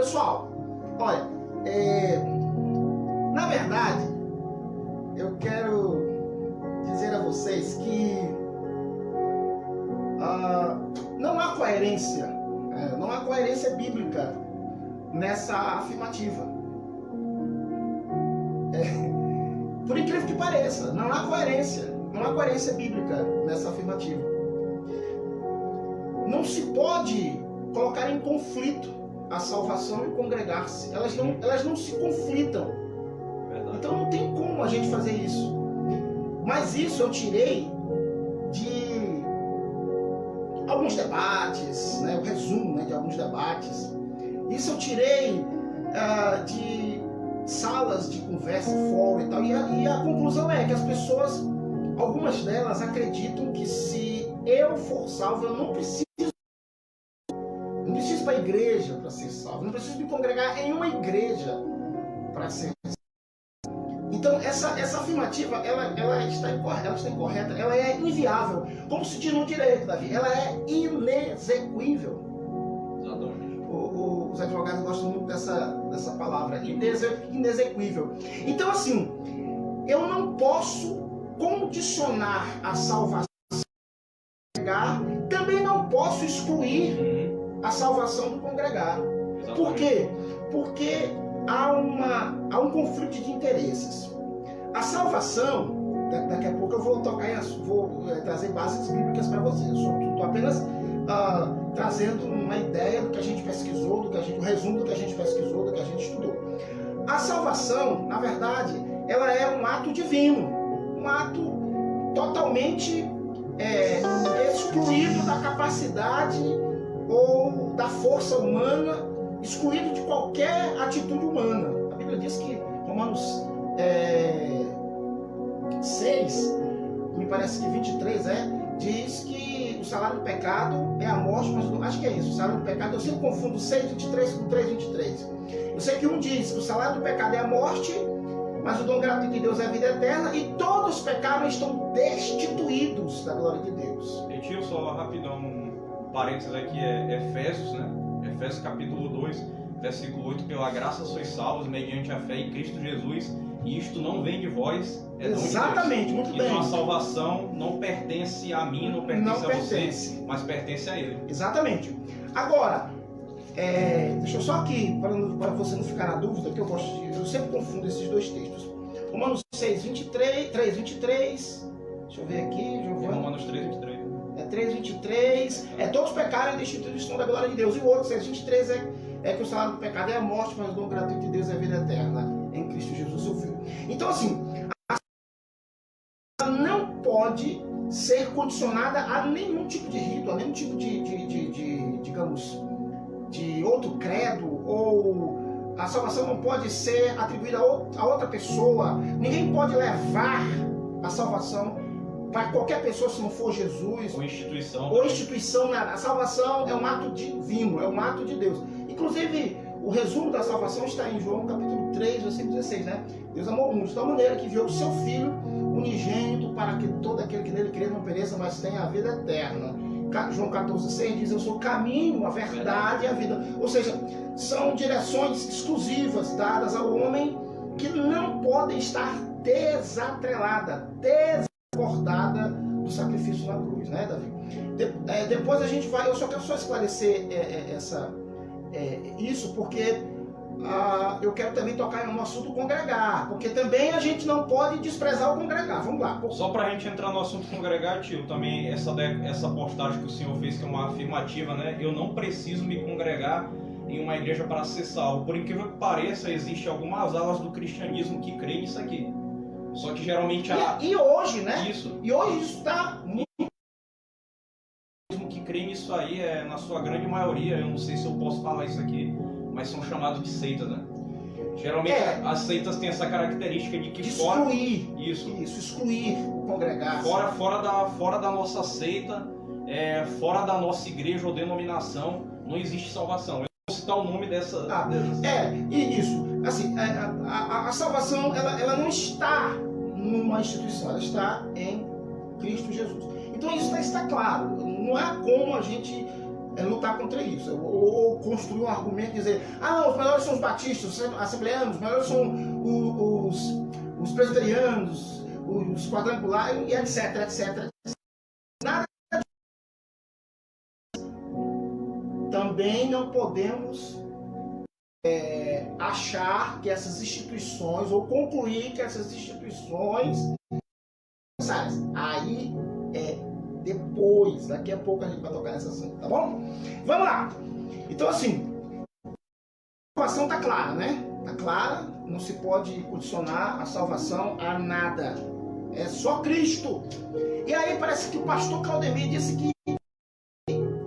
Pessoal, olha, na verdade, eu quero dizer a vocês que não há coerência bíblica nessa afirmativa. Por incrível que pareça, não há coerência bíblica nessa afirmativa. Não se pode colocar em conflito a salvação e congregar-se. Elas não se conflitam. Verdade. Então não tem como a gente fazer isso. Mas isso eu tirei de alguns debates, né, o resumo, né, de alguns debates. Isso eu tirei de salas de conversa, fórum e tal. E a conclusão é que as pessoas, algumas delas acreditam que se eu for salvo, eu não preciso ir para a igreja para ser salvo. Não preciso me congregar em uma igreja para ser salvo. Então essa afirmativa ela está incorreta, ela é inviável. Como se diz no direito, Davi, ela é inexequível. Exatamente. Os advogados gostam muito dessa palavra, inexequível. Então assim, eu não posso condicionar a salvação do congregar, também não posso excluir a salvação do congregar. Exatamente. Por quê? Porque há um conflito de interesses. A salvação, daqui a pouco eu vou trazer bases bíblicas para vocês. Eu estou apenas trazendo uma ideia do que a gente pesquisou, o resumo do que a gente pesquisou, do que a gente estudou. A salvação, na verdade, ela é um ato divino, um ato totalmente excluído da capacidade ou da força humana, excluído de qualquer atitude humana. A Bíblia diz que, Romanos 6, me parece que 23 diz que o salário do pecado é a morte, mas acho que é isso, o salário do pecado, eu sempre confundo 6:23 com 3:23. Eu sei que um diz que o salário do pecado é a morte, mas o dom gratuito de Deus é a vida eterna, e todos os pecados estão destituídos da glória de Deus. E tio, só rapidão, um parênteses aqui, Efésios, né? Efésios capítulo 2, versículo 8, pela graça sois salvos mediante a fé em Cristo Jesus, e isto não vem de vós, é dom de Deus. Exatamente, muito bem. Então a salvação não pertence a mim, não pertence a você, mas pertence a Ele. Exatamente. Agora, deixa eu só aqui, para você não ficar na dúvida, que eu sempre confundo esses dois textos. Romanos 3:23, deixa eu ver aqui, Giovanni. Romanos 3:23. 3:23, todos pecaram e destituídos estão da glória de Deus. E o outro, 6:23, é que o salário do pecado é a morte, mas o dom gratuito de Deus é a vida eterna em Cristo Jesus, seu Filho. Então, assim, a não pode ser condicionada a nenhum tipo de rito, a nenhum tipo digamos, de outro credo, ou a salvação não pode ser atribuída a outra pessoa. Ninguém pode levar a salvação para qualquer pessoa se não for Jesus ou instituição. A salvação é um ato divino, é um ato de Deus. Inclusive, o resumo da salvação está em João capítulo 3, versículo 16, né? Deus amou o mundo de tal maneira que enviou o seu Filho unigênito para que todo aquele que nele crê não pereça, mas tenha a vida eterna. João 14,6 diz: eu sou o caminho, a verdade e a vida. Ou seja, são direções exclusivas dadas ao homem que não podem estar desatreladas, desacordada do sacrifício na cruz, né, Davi? Depois a gente vai, eu só quero esclarecer isso, porque eu quero também tocar no assunto congregar, porque também a gente não pode desprezar o congregar. Vamos lá. Só para a gente entrar no assunto congregar, tio, também essa postagem que o senhor fez, que é uma afirmativa, né? Eu não preciso me congregar em uma igreja para ser salvo. Por incrível que pareça, existem algumas alas do cristianismo que creem nisso aqui. Só que geralmente e hoje, né? Isso. E hoje isso está muito. Que creem nisso aí, na sua grande maioria, eu não sei se eu posso falar isso aqui, mas são chamados de seitas, né? Geralmente as seitas têm essa característica de que excluir. Isso, excluir o congregar. Fora da nossa seita, fora da nossa igreja ou denominação, não existe salvação. Eu vou citar o nome dessa. Isso. Assim, a salvação ela não está numa instituição, ela está em Cristo Jesus. Então isso está claro. Não há como a gente lutar contra isso, ou construir um argumento e dizer, não, os melhores são os batistas, os assembleanos, os melhores são os presbiterianos, os quadrangulares, e etc, etc. Nada. Também não podemos achar que essas instituições, ou concluir que essas instituições, aí depois, daqui a pouco a gente vai tocar nessa assunto, tá bom? Vamos lá. Então assim, a salvação tá clara, né? Tá clara, não se pode condicionar a salvação a nada. É só Cristo. E aí parece que o pastor Claudemir disse que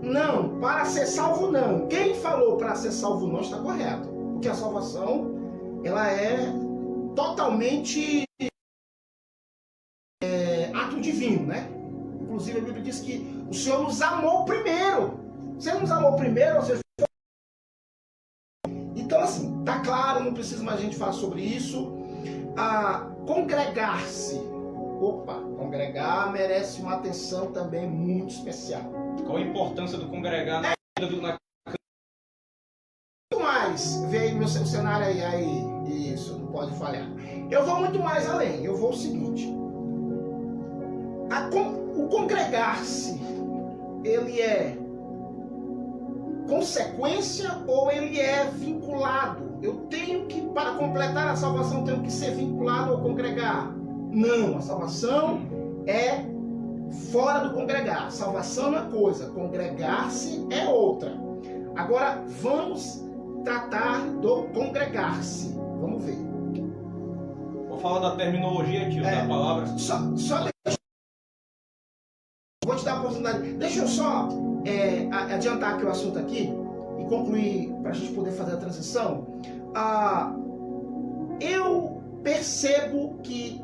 não, para ser salvo não. Quem falou para ser salvo não está correto. Porque a salvação, ela é totalmente ato divino, né? Inclusive a Bíblia diz que o Senhor nos amou primeiro. Você nos amou primeiro, ou seja... Então assim, tá claro, não precisa mais a gente falar sobre isso. Congregar-se. Congregar merece uma atenção também muito especial. Qual a importância do congregar na vida do... Muito mais, veio meu cenário aí, isso, não pode falhar. Eu vou muito mais além, eu vou o seguinte. O congregar-se, ele é consequência ou ele é vinculado? Eu tenho que, para completar a salvação, tenho que ser vinculado ao congregar? Não, a salvação é fora do congregar. Salvação é uma coisa, congregar-se é outra. Agora, vamos tratar do congregar-se. Vamos ver. Vou falar da terminologia, tio, da palavra. Vou te dar a oportunidade. Deixa eu só adiantar aqui o assunto aqui e concluir para a gente poder fazer a transição. Eu percebo que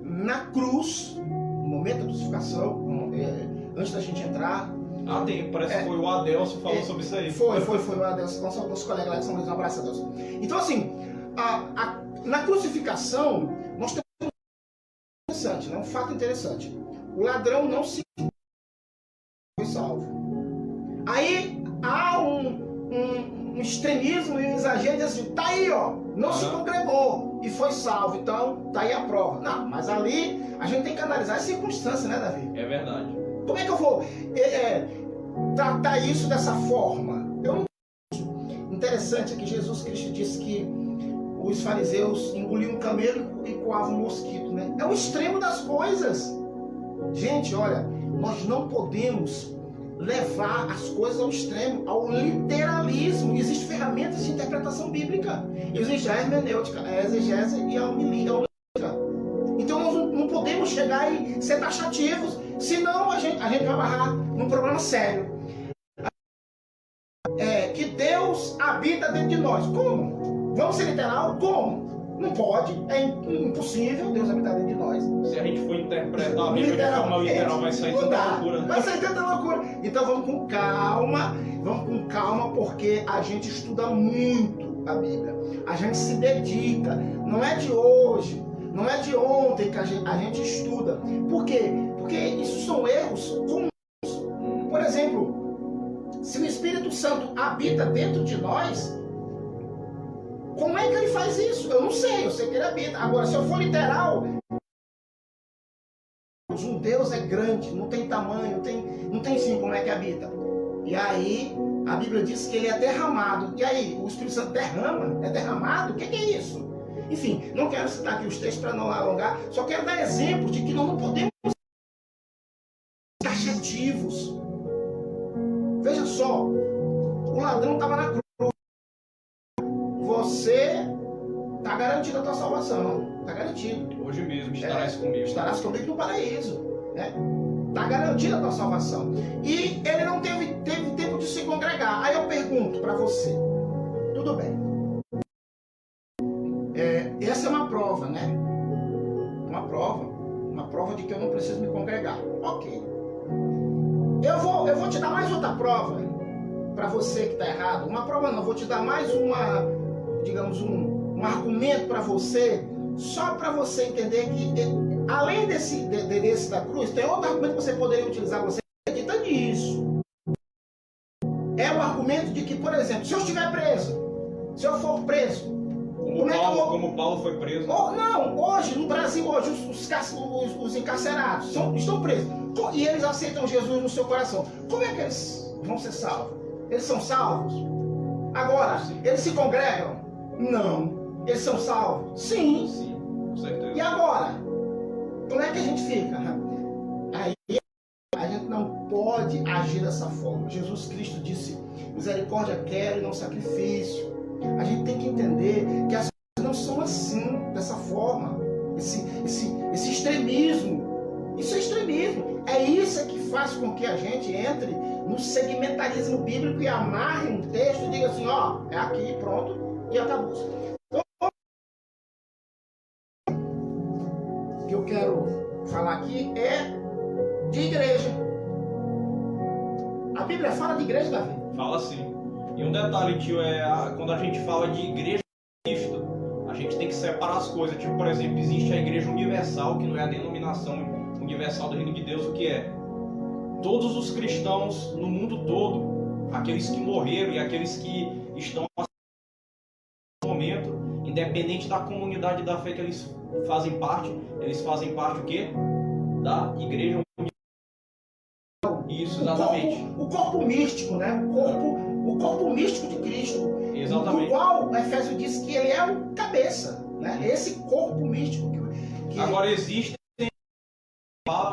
na cruz, no momento da crucificação, antes da gente entrar... parece que foi o Adelso que falou sobre isso aí. Foi o Adelso, nosso colega lá de São Luís, um abraço a Deus. Então assim, na crucificação, nós temos interessante, né? Um fato interessante. O ladrão não se foi salvo. Aí há um extremismo e um exagero de assim, tá aí, ó, não se congregou e foi salvo, então tá aí a prova. Não, mas ali a gente tem que analisar as circunstâncias, né, Davi? É verdade. Como é que eu vou tratar isso dessa forma? Interessante é que Jesus Cristo disse que os fariseus engoliam um camelo e coavam um mosquito, né? É o extremo das coisas. Gente, olha, nós não podemos levar as coisas ao extremo, ao literalismo. Existem ferramentas de interpretação bíblica. Existe a hermenêutica, a exegese e a homilítica. Então nós não podemos chegar e ser taxativos, senão a gente vai barrar num problema sério. Que Deus habita dentro de nós. Como? Vamos ser literal? Como? Não pode, é impossível Deus habitar dentro de nós. Se a gente for interpretar a Bíblia de forma literal, vai sair tanta loucura. Vai sair tanta loucura. Então vamos com calma, porque a gente estuda muito a Bíblia. A gente se dedica. Não é de hoje, não é de ontem que a gente estuda. Por quê? Porque isso são erros comuns. Por exemplo, se o Espírito Santo habita dentro de nós, como é que ele faz isso? Eu não sei, eu sei que ele habita. Agora, se eu for literal, um Deus é grande, não tem tamanho, não tem sim como é que habita. E aí, a Bíblia diz que ele é derramado. E aí, o Espírito Santo derrama? É derramado? O que é isso? Enfim, não quero citar aqui os textos para não alongar, só quero dar exemplos de que nós não podemos ser taxativos. Veja só, o ladrão estava na cruz. Você está garantido a tua salvação. Está garantido. Hoje mesmo estarás comigo. Estarás comigo no paraíso. Está garantida a tua salvação. E ele não teve tempo de se congregar. Aí eu pergunto para você. Tudo bem. Essa é uma prova, né? Uma prova de que eu não preciso me congregar. Ok. Eu vou te dar mais outra prova para você que está errado. Uma prova não, vou te dar mais digamos um argumento para você, só para você entender que além desse da cruz, tem outro argumento que você poderia utilizar. Você acredita nisso? por exemplo, se eu estiver preso, se eu for preso, como Paulo foi preso. Não, hoje, no Brasil, hoje, os encarcerados estão presos. E eles aceitam Jesus no seu coração. Como é que eles vão ser salvos? Eles são salvos? Agora, eles se congregam? Não. Eles são salvos? Sim. Sim, com certeza. E agora? Como é que a gente fica? Aí a gente não pode agir dessa forma. Jesus Cristo disse: misericórdia quero e não sacrifício. A gente tem que entender que as coisas não são assim, dessa forma. Esse extremismo. Isso é extremismo. É isso que faz com que a gente entre no segmentarismo bíblico e amarre um texto e diga assim: ó, é aqui, pronto, e acabou. Então, o que eu quero falar aqui é de igreja. A Bíblia fala de igreja, Davi? Fala sim. E um detalhe, tio, quando a gente fala de igreja de Cristo, a gente tem que separar as coisas. Tipo, por exemplo, existe a igreja universal, que não é a denominação universal do reino de Deus, o que é? Todos os cristãos no mundo todo, aqueles que morreram e aqueles que estão no momento, independente da comunidade da fé que eles fazem parte o quê? Da igreja universal. Isso, exatamente. O corpo místico, né? O corpo místico de Cristo. Exatamente. Do qual Efésios diz que ele é o cabeça, né? Esse corpo místico que agora existe,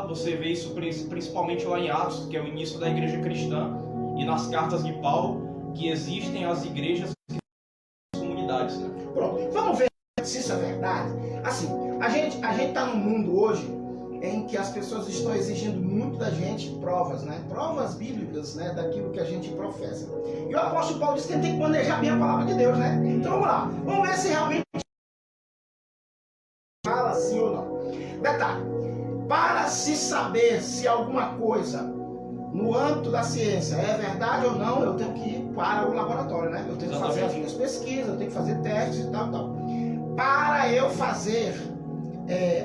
você vê isso principalmente lá em Atos, que é o início da igreja cristã, e nas cartas de Paulo, que existem as igrejas e as comunidades, né? Pronto, vamos ver se isso é verdade. Assim, a gente está num mundo hoje em que as pessoas estão exigindo muito da gente provas, né? Provas bíblicas, né? Daquilo que a gente professa. E o apóstolo Paulo diz que a gente tem que planejar bem a palavra de Deus, né? Então vamos lá, vamos ver se realmente fala sim ou não. Detalhe, para se saber se alguma coisa no âmbito da ciência é verdade ou não, eu tenho que ir para o laboratório, né? Eu tenho que fazer as minhas pesquisas, eu tenho que fazer testes e tal. Para eu fazer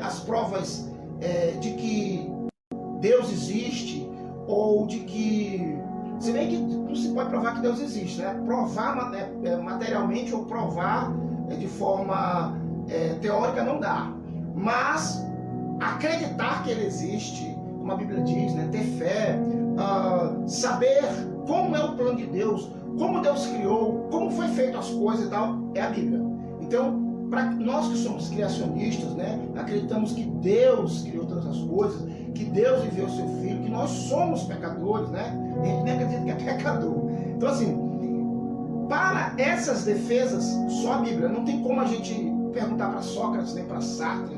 as provas de que Deus existe, ou de que... Se bem que não se pode provar que Deus existe, né? Provar materialmente ou provar de forma teórica não dá. Mas acreditar que ele existe, como a Bíblia diz, né? Ter fé, saber como é o plano de Deus, como Deus criou, como foi feito as coisas e tal, é a Bíblia. Então, para nós que somos criacionistas, né, acreditamos que Deus criou todas as coisas, que Deus enviou seu Filho, que nós somos pecadores, né? A gente nem acredita que é pecador. Então, assim, para essas defesas, só a Bíblia. Não tem como a gente perguntar para Sócrates, nem para Sartre,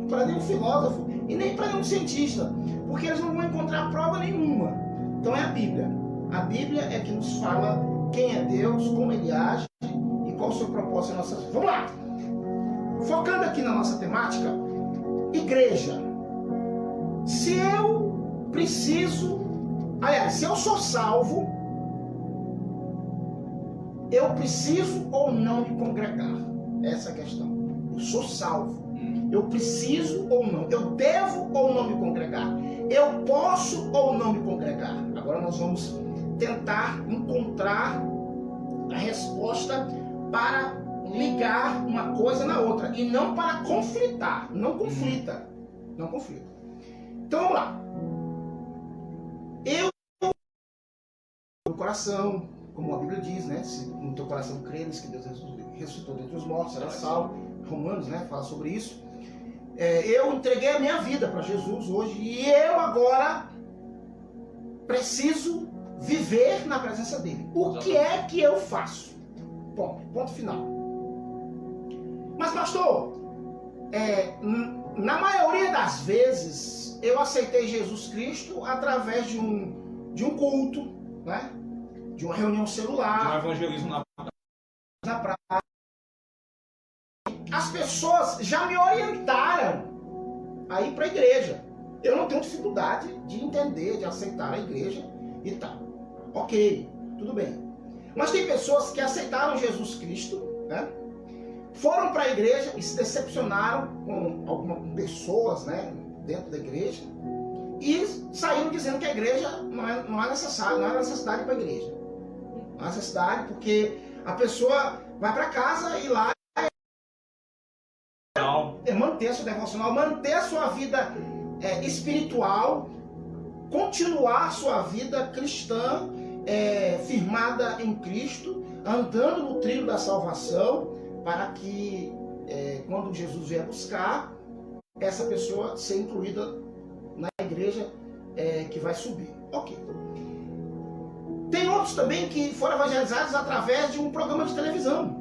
para nenhum filósofo e nem para nenhum cientista, porque eles não vão encontrar prova nenhuma. Então é a Bíblia. A Bíblia é que nos fala quem é Deus, como ele age e qual o seu propósito em nossas vidas. Vamos lá! Focando aqui na nossa temática, igreja. Se eu preciso, aliás, se eu sou salvo, eu preciso ou não me congregar? Essa é a questão. Eu sou salvo. Eu preciso ou não? Eu devo ou não me congregar? Eu posso ou não me congregar? Agora nós vamos tentar encontrar a resposta para ligar uma coisa na outra e não para conflitar. Não conflita. Não conflita. Então vamos lá. Eu no coração, como a Bíblia diz, né? Se no teu coração creres que Deus ressuscitou dentre os mortos, será salvo. Romanos, né? Fala sobre isso. Eu entreguei a minha vida para Jesus hoje e eu agora preciso viver na presença dele. O que é que eu faço? Ponto final. Mas pastor, na maioria das vezes eu aceitei Jesus Cristo através de um culto, né? De uma reunião celular, de um evangelismo na praia. As pessoas já me orientaram a ir para a igreja. Eu não tenho dificuldade de entender, de aceitar a igreja e tal. Ok, tudo bem. Mas tem pessoas que aceitaram Jesus Cristo, né? Foram para a igreja e se decepcionaram com algumas pessoas, né, dentro da igreja e saíram dizendo que a igreja não é necessário, não é necessidade para a igreja. Não há necessidade, porque a pessoa vai para casa e lá manter a sua devocional, manter a sua vida espiritual, continuar a sua vida cristã, firmada em Cristo, andando no trilho da salvação, para que quando Jesus vier buscar, essa pessoa ser incluída na igreja que vai subir. Ok. Tem outros também que foram evangelizados através de um programa de televisão.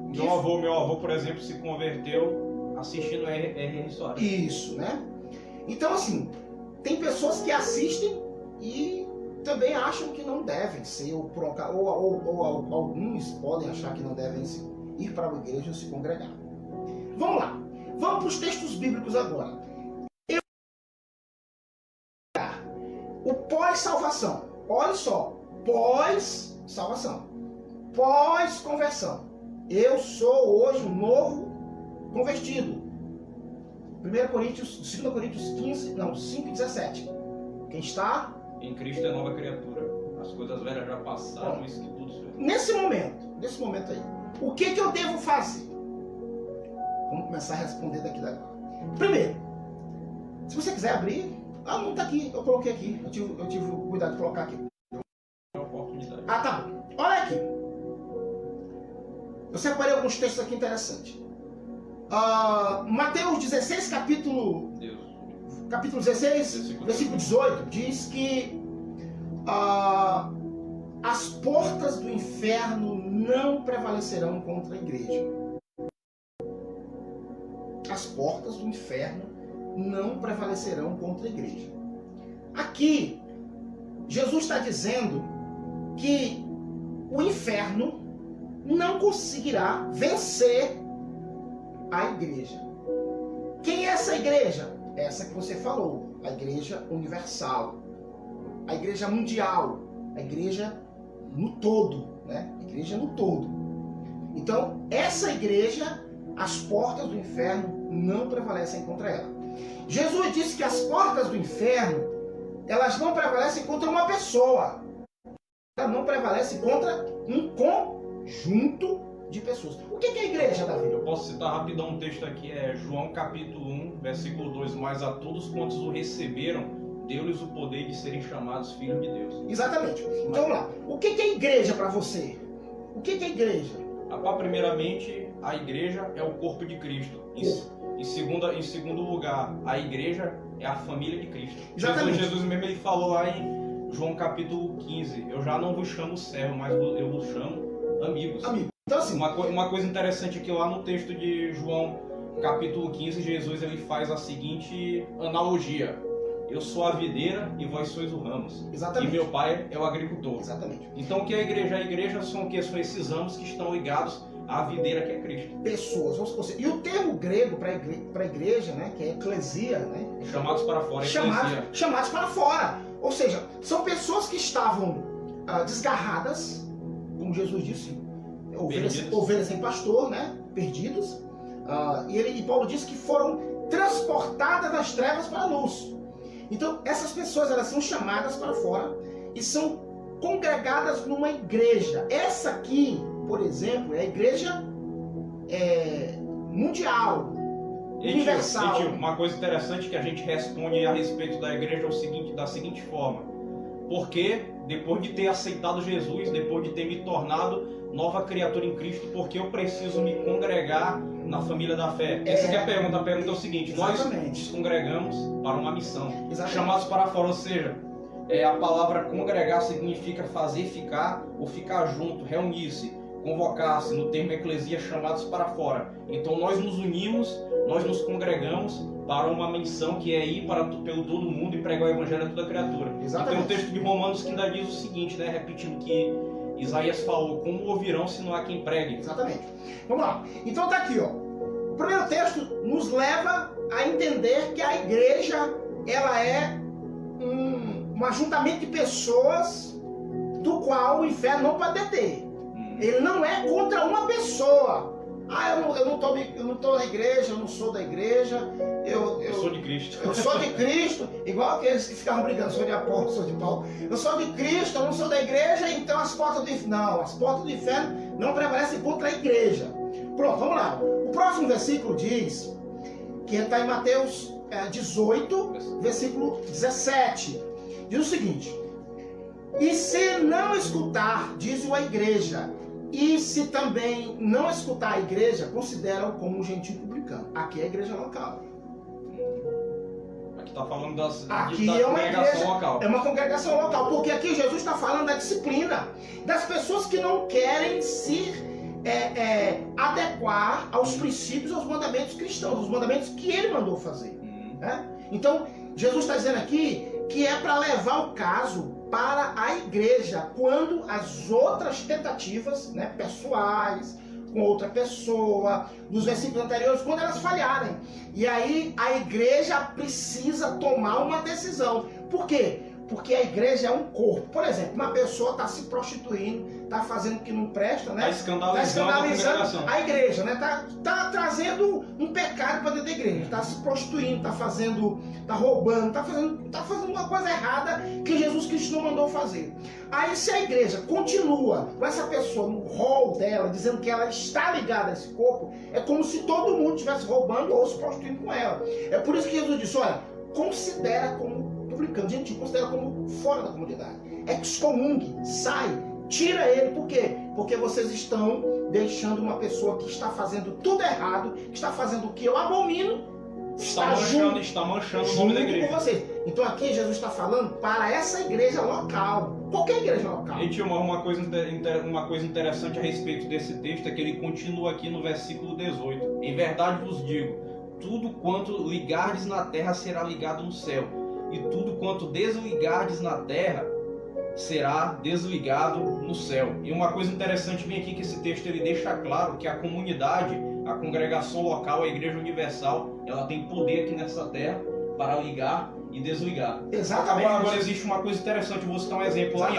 Meu avô, por exemplo, se converteu assistindo R.R. Soares. Isso, né? Então, assim, tem pessoas que assistem e também acham que não devem ser, ou alguns podem achar que não devem ir para a igreja ou se congregar. Vamos lá. Vamos para os textos bíblicos agora. O pós-salvação. Olha só. Pós-salvação. Pós-conversão. Eu sou hoje um novo convertido. 2 Coríntios 5:17. Quem está em Cristo é nova criatura. As coisas velhas já passaram, isso que tudo se... Nesse momento aí, o que eu devo fazer? Vamos começar a responder daqui agora. Primeiro, se você quiser abrir, não está aqui, eu coloquei aqui, eu tive o cuidado de colocar aqui. Tá bom. Olha aqui. Eu separei alguns textos aqui interessantes. Mateus 16, capítulo 16, versículo 18, diz que as portas do inferno não prevalecerão contra a igreja. As portas do inferno não prevalecerão contra a igreja. Aqui, Jesus está dizendo que o inferno não conseguirá vencer a igreja. Quem é essa igreja? Essa que você falou, a igreja universal, a igreja mundial, a igreja no todo, né? A igreja no todo. Então, essa igreja, as portas do inferno não prevalecem contra ela. Jesus disse que as portas do inferno, elas não prevalecem contra uma pessoa. Elas não prevalecem contra um conjunto de pessoas. O que é a igreja, Davi? Eu posso citar rapidão um texto aqui, João capítulo 1, versículo 2. Mas a todos quantos o receberam, deu-lhes o poder de serem chamados filhos de Deus. Exatamente. Então vamos lá. O que é a igreja para você? O que é a igreja? Primeiramente, a igreja é o corpo de Cristo. Em segundo lugar, a igreja é a família de Cristo. Exatamente. Jesus mesmo ele falou lá em João capítulo 15, eu já não vos chamo servo, mas eu vos chamo amigos. Então, assim, uma coisa interessante aqui lá no texto de João capítulo 15, Jesus ele faz a seguinte analogia: eu sou a videira e vós sois o ramos. Exatamente. E meu pai é o agricultor. Exatamente. Então o que é a igreja? A igreja são o que? São esses ramos que estão ligados à videira que é Cristo. Pessoas. E o termo grego para igreja, né, que é eclesia, né? Chamados para fora. Chamados para fora. Ou seja, são pessoas que estavam desgarradas, como Jesus disse, ovelhas sem pastor, né? Perdidos. E Paulo disse que foram transportadas das trevas para a luz. Então, essas pessoas, elas são chamadas para fora e são congregadas numa igreja. Essa aqui, por exemplo, é a igreja mundial, universal. Tio, uma coisa interessante que a gente responde a respeito da igreja da seguinte forma: porque depois de ter aceitado Jesus, depois de ter me tornado nova criatura em Cristo, porque eu preciso me congregar na família da fé? Essa que é a pergunta. A pergunta é o seguinte: exatamente. Nós nos congregamos para uma missão. Exatamente. Chamados para fora, ou seja, a palavra congregar significa fazer ficar ou ficar junto, reunir-se, convocar-se, no termo eclesia, chamados para fora. Então nós nos unimos, nós nos congregamos para uma missão que é ir pelo todo mundo e pregar o evangelho a toda criatura. Exatamente. E tem um texto de Romanos que ainda diz o seguinte, né, repetindo que Isaías falou: como ouvirão se não há quem pregue? Exatamente. Vamos lá. Então tá aqui, ó. O primeiro texto nos leva a entender que a igreja, ela é um ajuntamento de pessoas do qual o inferno não pode deter. Ele não é contra uma pessoa. Eu não não tô na igreja, eu não sou da igreja, Eu sou de Cristo. eu sou de Cristo, igual aqueles que ficavam brigando, sou de Apolo, sou de Paulo. Eu sou de Cristo, eu não sou da igreja, então as portas do inferno. Não, as portas do inferno não prevalecem contra a igreja. Pronto, vamos lá. O próximo versículo diz, que está em Mateus 18, versículo 17. Diz o seguinte: e se não escutar, diz-o a igreja, e se também não escutar a igreja, considera-o como um gentil publicano. Aqui é a igreja local. Aqui está falando Aqui da é uma congregação igreja, local. é uma congregação local, porque aqui Jesus está falando da disciplina, das pessoas que não querem se adequar aos princípios, aos mandamentos cristãos, os mandamentos que ele mandou fazer. Né? Então, Jesus está dizendo aqui que é para levar o caso para a igreja, quando as outras tentativas, né, pessoais, com outra pessoa, nos versículos anteriores, quando elas falharem. E aí a igreja precisa tomar uma decisão. Por quê? Porque a igreja é um corpo. Por exemplo, uma pessoa está se prostituindo, está fazendo o que não presta, né? Está escandalizando a igreja, né? Tá trazendo um pecado para dentro da igreja. Está se prostituindo, está roubando, está fazendo uma coisa errada que Jesus Cristo não mandou fazer. Aí se a igreja continua com essa pessoa no rol dela, dizendo que ela está ligada a esse corpo, é como se todo mundo estivesse roubando ou se prostituindo com ela. É por isso que Jesus disse, olha, considera como publicano, gente, considera como fora da comunidade. Excomungue, sai, tira ele. Por quê? Porque vocês estão deixando uma pessoa que está fazendo tudo errado, que está fazendo o que eu abomino, está manchando o nome da igreja. Com vocês. Então aqui Jesus está falando para essa igreja local, qualquer igreja local. E tinha uma coisa interessante a respeito desse texto, é que ele continua aqui no versículo 18. Em verdade vos digo, tudo quanto ligardes na terra será ligado no céu, e tudo quanto desligardes na terra será desligado no céu. E uma coisa interessante vem aqui, que esse texto ele deixa claro que a comunidade, a congregação local, a igreja universal, ela tem poder aqui nessa terra para ligar e desligar. Exatamente. Agora existe uma coisa interessante, eu vou citar um exemplo. Lá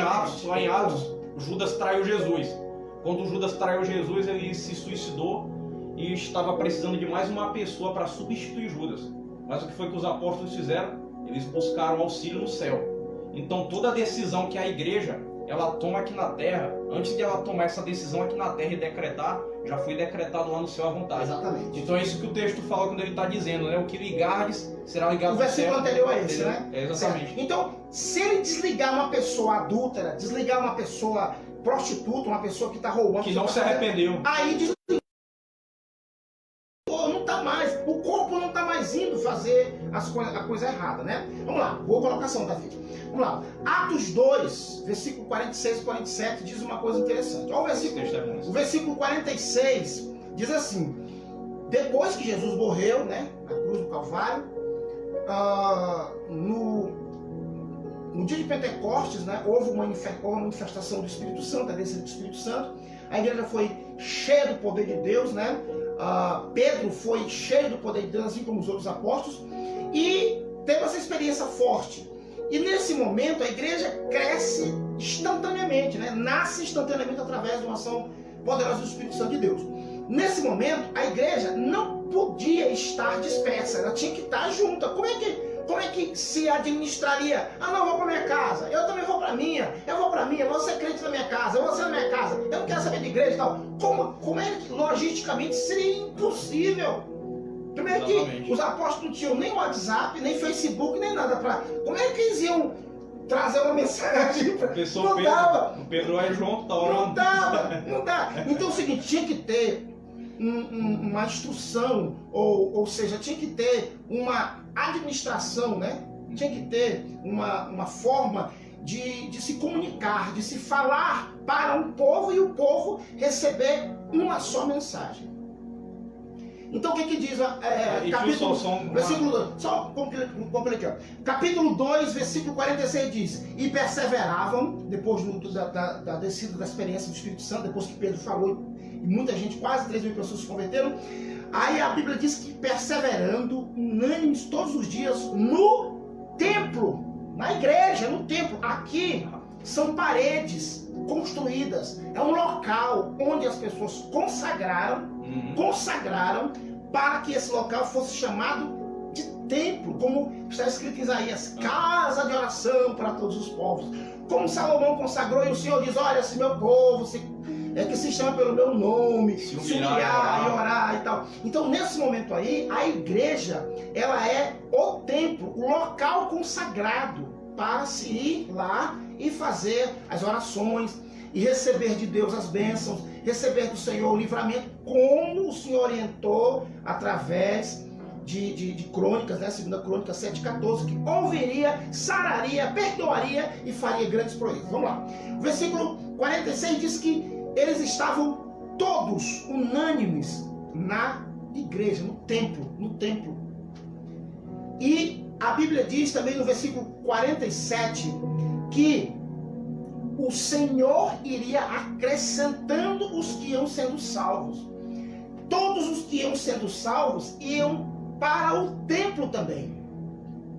em Atos, Judas traiu Jesus. Quando Judas traiu Jesus, ele se suicidou e estava precisando de mais uma pessoa para substituir Judas. Mas o que foi que os apóstolos fizeram? Eles buscaram auxílio no céu. Então toda decisão que a igreja ela toma aqui na terra, antes de ela tomar essa decisão aqui na terra e decretar, já foi decretado lá no céu à vontade. Exatamente. Então é isso que o texto fala quando ele está dizendo, né? O que ligardes será ligado no céu. O versículo anterior é esse, né? É, exatamente. Certo. Então, se ele desligar uma pessoa adúltera, desligar uma pessoa prostituta, uma pessoa que está roubando, que não se arrependeu, aí desliga. Não está mais, o corpo não está mais indo fazer a coisa errada, né? Vamos lá, boa colocação, Davi. Vamos lá, Atos 2, versículo 46 e 47 diz uma coisa interessante. Olha o versículo 46 diz assim: depois que Jesus morreu, né, na cruz do Calvário, no dia de Pentecostes, né, houve uma manifestação do Espírito Santo, a descida do Espírito Santo. A igreja foi cheia do poder de Deus, né? Pedro foi cheio do poder de Deus, assim como os outros apóstolos, e teve essa experiência forte. E nesse momento a igreja cresce instantaneamente, né? Nasce instantaneamente através de uma ação poderosa do Espírito Santo de Deus. Nesse momento a igreja não podia estar dispersa, ela tinha que estar junta. Como é que se administraria? Não, eu vou para minha casa, eu também vou para minha, eu vou para minha, você é crente na minha casa, eu vou ser na minha casa, eu não quero saber de igreja e tal. Como é que logisticamente seria impossível? Primeiro que os apóstolos não tinham nem WhatsApp, nem Facebook, nem nada para. Como é que eles iam trazer uma mensagem para. Não dava. O Pedro é João, tá orando. Não dá. Então é o seguinte, tinha que ter uma instrução, ou seja, tinha que ter uma administração, né? Tinha que ter uma forma de se comunicar, de se falar para um povo e o povo receber uma só mensagem. Então o que diz capítulo 2, capítulo 2, versículo 46 diz: e perseveravam, depois da descida da experiência do Espírito Santo, depois que Pedro falou, e muita gente, quase 3.000 pessoas se converteram. Aí a Bíblia diz que perseverando, unânimes todos os dias no templo, na igreja, no templo. Aqui são paredes construídas. É um local onde as pessoas consagraram para que esse local fosse chamado de templo, como está escrito em Isaías, casa de oração para todos os povos. Como Salomão consagrou, e o Senhor diz, olha, se meu povo que se chama pelo meu nome, se humilhar e orar e tal. Então, nesse momento aí, a igreja, ela é o templo, o local consagrado para se ir lá e fazer as orações e receber de Deus as bênçãos, receber do Senhor o livramento, como o Senhor orientou através de Crônicas, né? 2 Crônicas 7,14, que ouviria, sararia, perdoaria e faria grandes proezas. Vamos lá. O versículo 46 diz que eles estavam todos unânimes na igreja, no templo. E a Bíblia diz também no versículo 47 que o Senhor iria acrescentando os que iam sendo salvos. Todos os que iam sendo salvos iam para o templo também.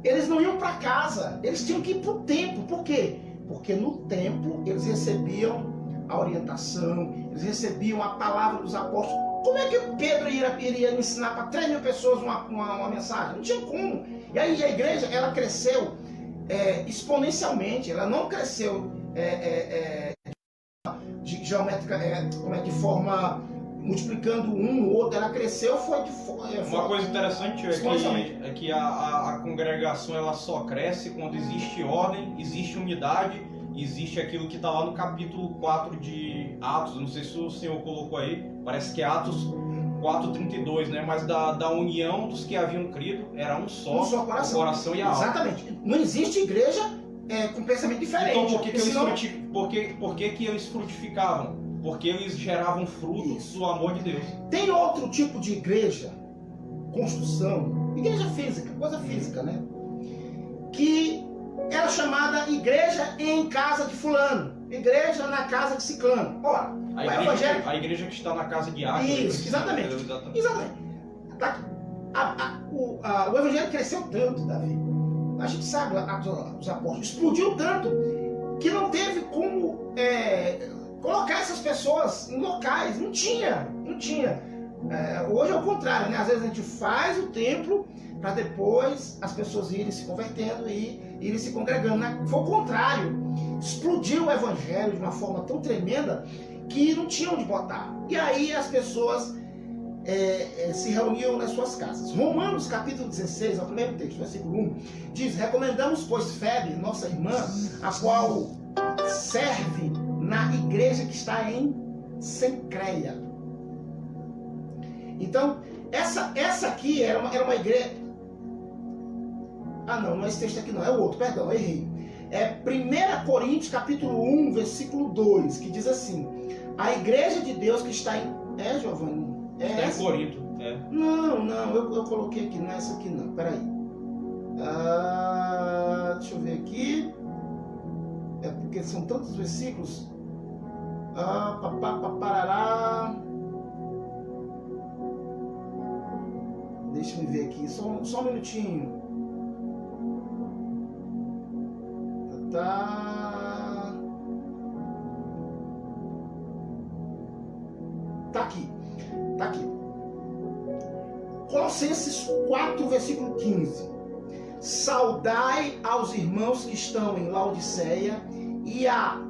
Eles não iam para casa, eles tinham que ir para o templo. Por quê? Porque no templo eles recebiam a orientação, eles recebiam a palavra dos apóstolos. Como é que Pedro iria ensinar para 3.000 pessoas uma mensagem? Não tinha como. E aí a igreja, ela cresceu exponencialmente, ela não cresceu de forma multiplicando um ou outro, ela cresceu, Uma coisa interessante é que a congregação ela só cresce quando existe ordem, existe unidade, existe aquilo que está lá no capítulo 4 de Atos, não sei se o senhor colocou aí, parece que é Atos 4:32, né? Mas da união dos que haviam crido, era um só coração. O coração e a alma. Exatamente. Não existe igreja com pensamento diferente. Então por que eles frutificavam? Porque eles geravam frutos do amor de Deus. Tem outro tipo de igreja, construção, igreja física, coisa física, né? Que era chamada igreja em casa de fulano, igreja na casa de ciclano. Ora, a igreja que está na casa de Acre. Isso, exatamente. O evangelho cresceu tanto, Davi. A gente sabe, os apóstolos, explodiu tanto que não teve como colocar essas pessoas em locais. Não tinha. Hoje é o contrário, né? Às vezes a gente faz o templo para depois as pessoas irem se convertendo e irem se congregando. Foi o contrário. Explodiu o evangelho de uma forma tão tremenda que não tinha onde botar. E aí as pessoas se reuniam nas suas casas. Romanos capítulo 16, é o primeiro texto, versículo 1, diz: recomendamos, pois, Febe, nossa irmã, a qual serve na igreja que está em Sencreia. Então, essa aqui era uma igreja. Não é esse texto aqui não, é o outro, perdão, errei. É 1 Coríntios capítulo 1, versículo 2, que diz assim: a igreja de Deus que está em... Giovanni? Está em Corinto. Não, eu coloquei aqui, não é essa aqui não, peraí. Deixa eu ver aqui. É porque são tantos versículos. Parará. Deixa eu ver aqui, só um minutinho. Tá aqui. Colossenses 4, versículo 15. Saudai aos irmãos que estão em Laodiceia e a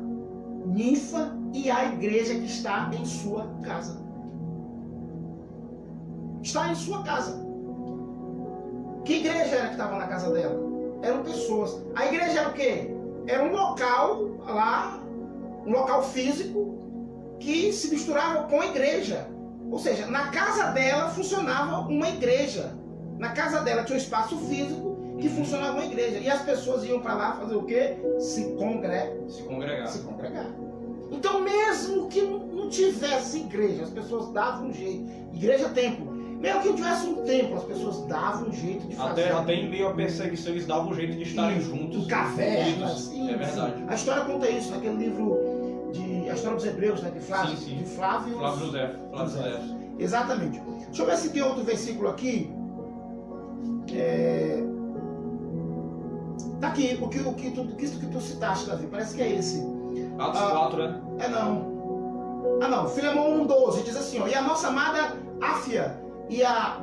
Ninfa e a igreja que está em sua casa. Está em sua casa. Que igreja era que estava na casa dela? Eram pessoas. A igreja era o quê? Era um local lá, um local físico que se misturava com a igreja. Ou seja, na casa dela funcionava uma igreja. Na casa dela tinha um espaço físico que funcionava uma igreja. E as pessoas iam para lá fazer o quê? Se congregar. Então, mesmo que não tivesse igreja, as pessoas davam um jeito. Igreja, templo. Mesmo que não tivesse um templo, as pessoas davam um jeito de fazer. Até em meio à perseguição, eles davam um jeito de estarem juntos. Em cavernas. É verdade. A história conta isso, naquele livro a história dos Hebreus, né? De Flávio. Sim. De Flávio José. Exatamente. Deixa eu ver se tem outro versículo aqui. Tá aqui, o que tu citaste, Davi, parece que é esse. Atos 4, né? É não. Filemão 1,12 diz assim, ó, e a nossa amada Áfia e a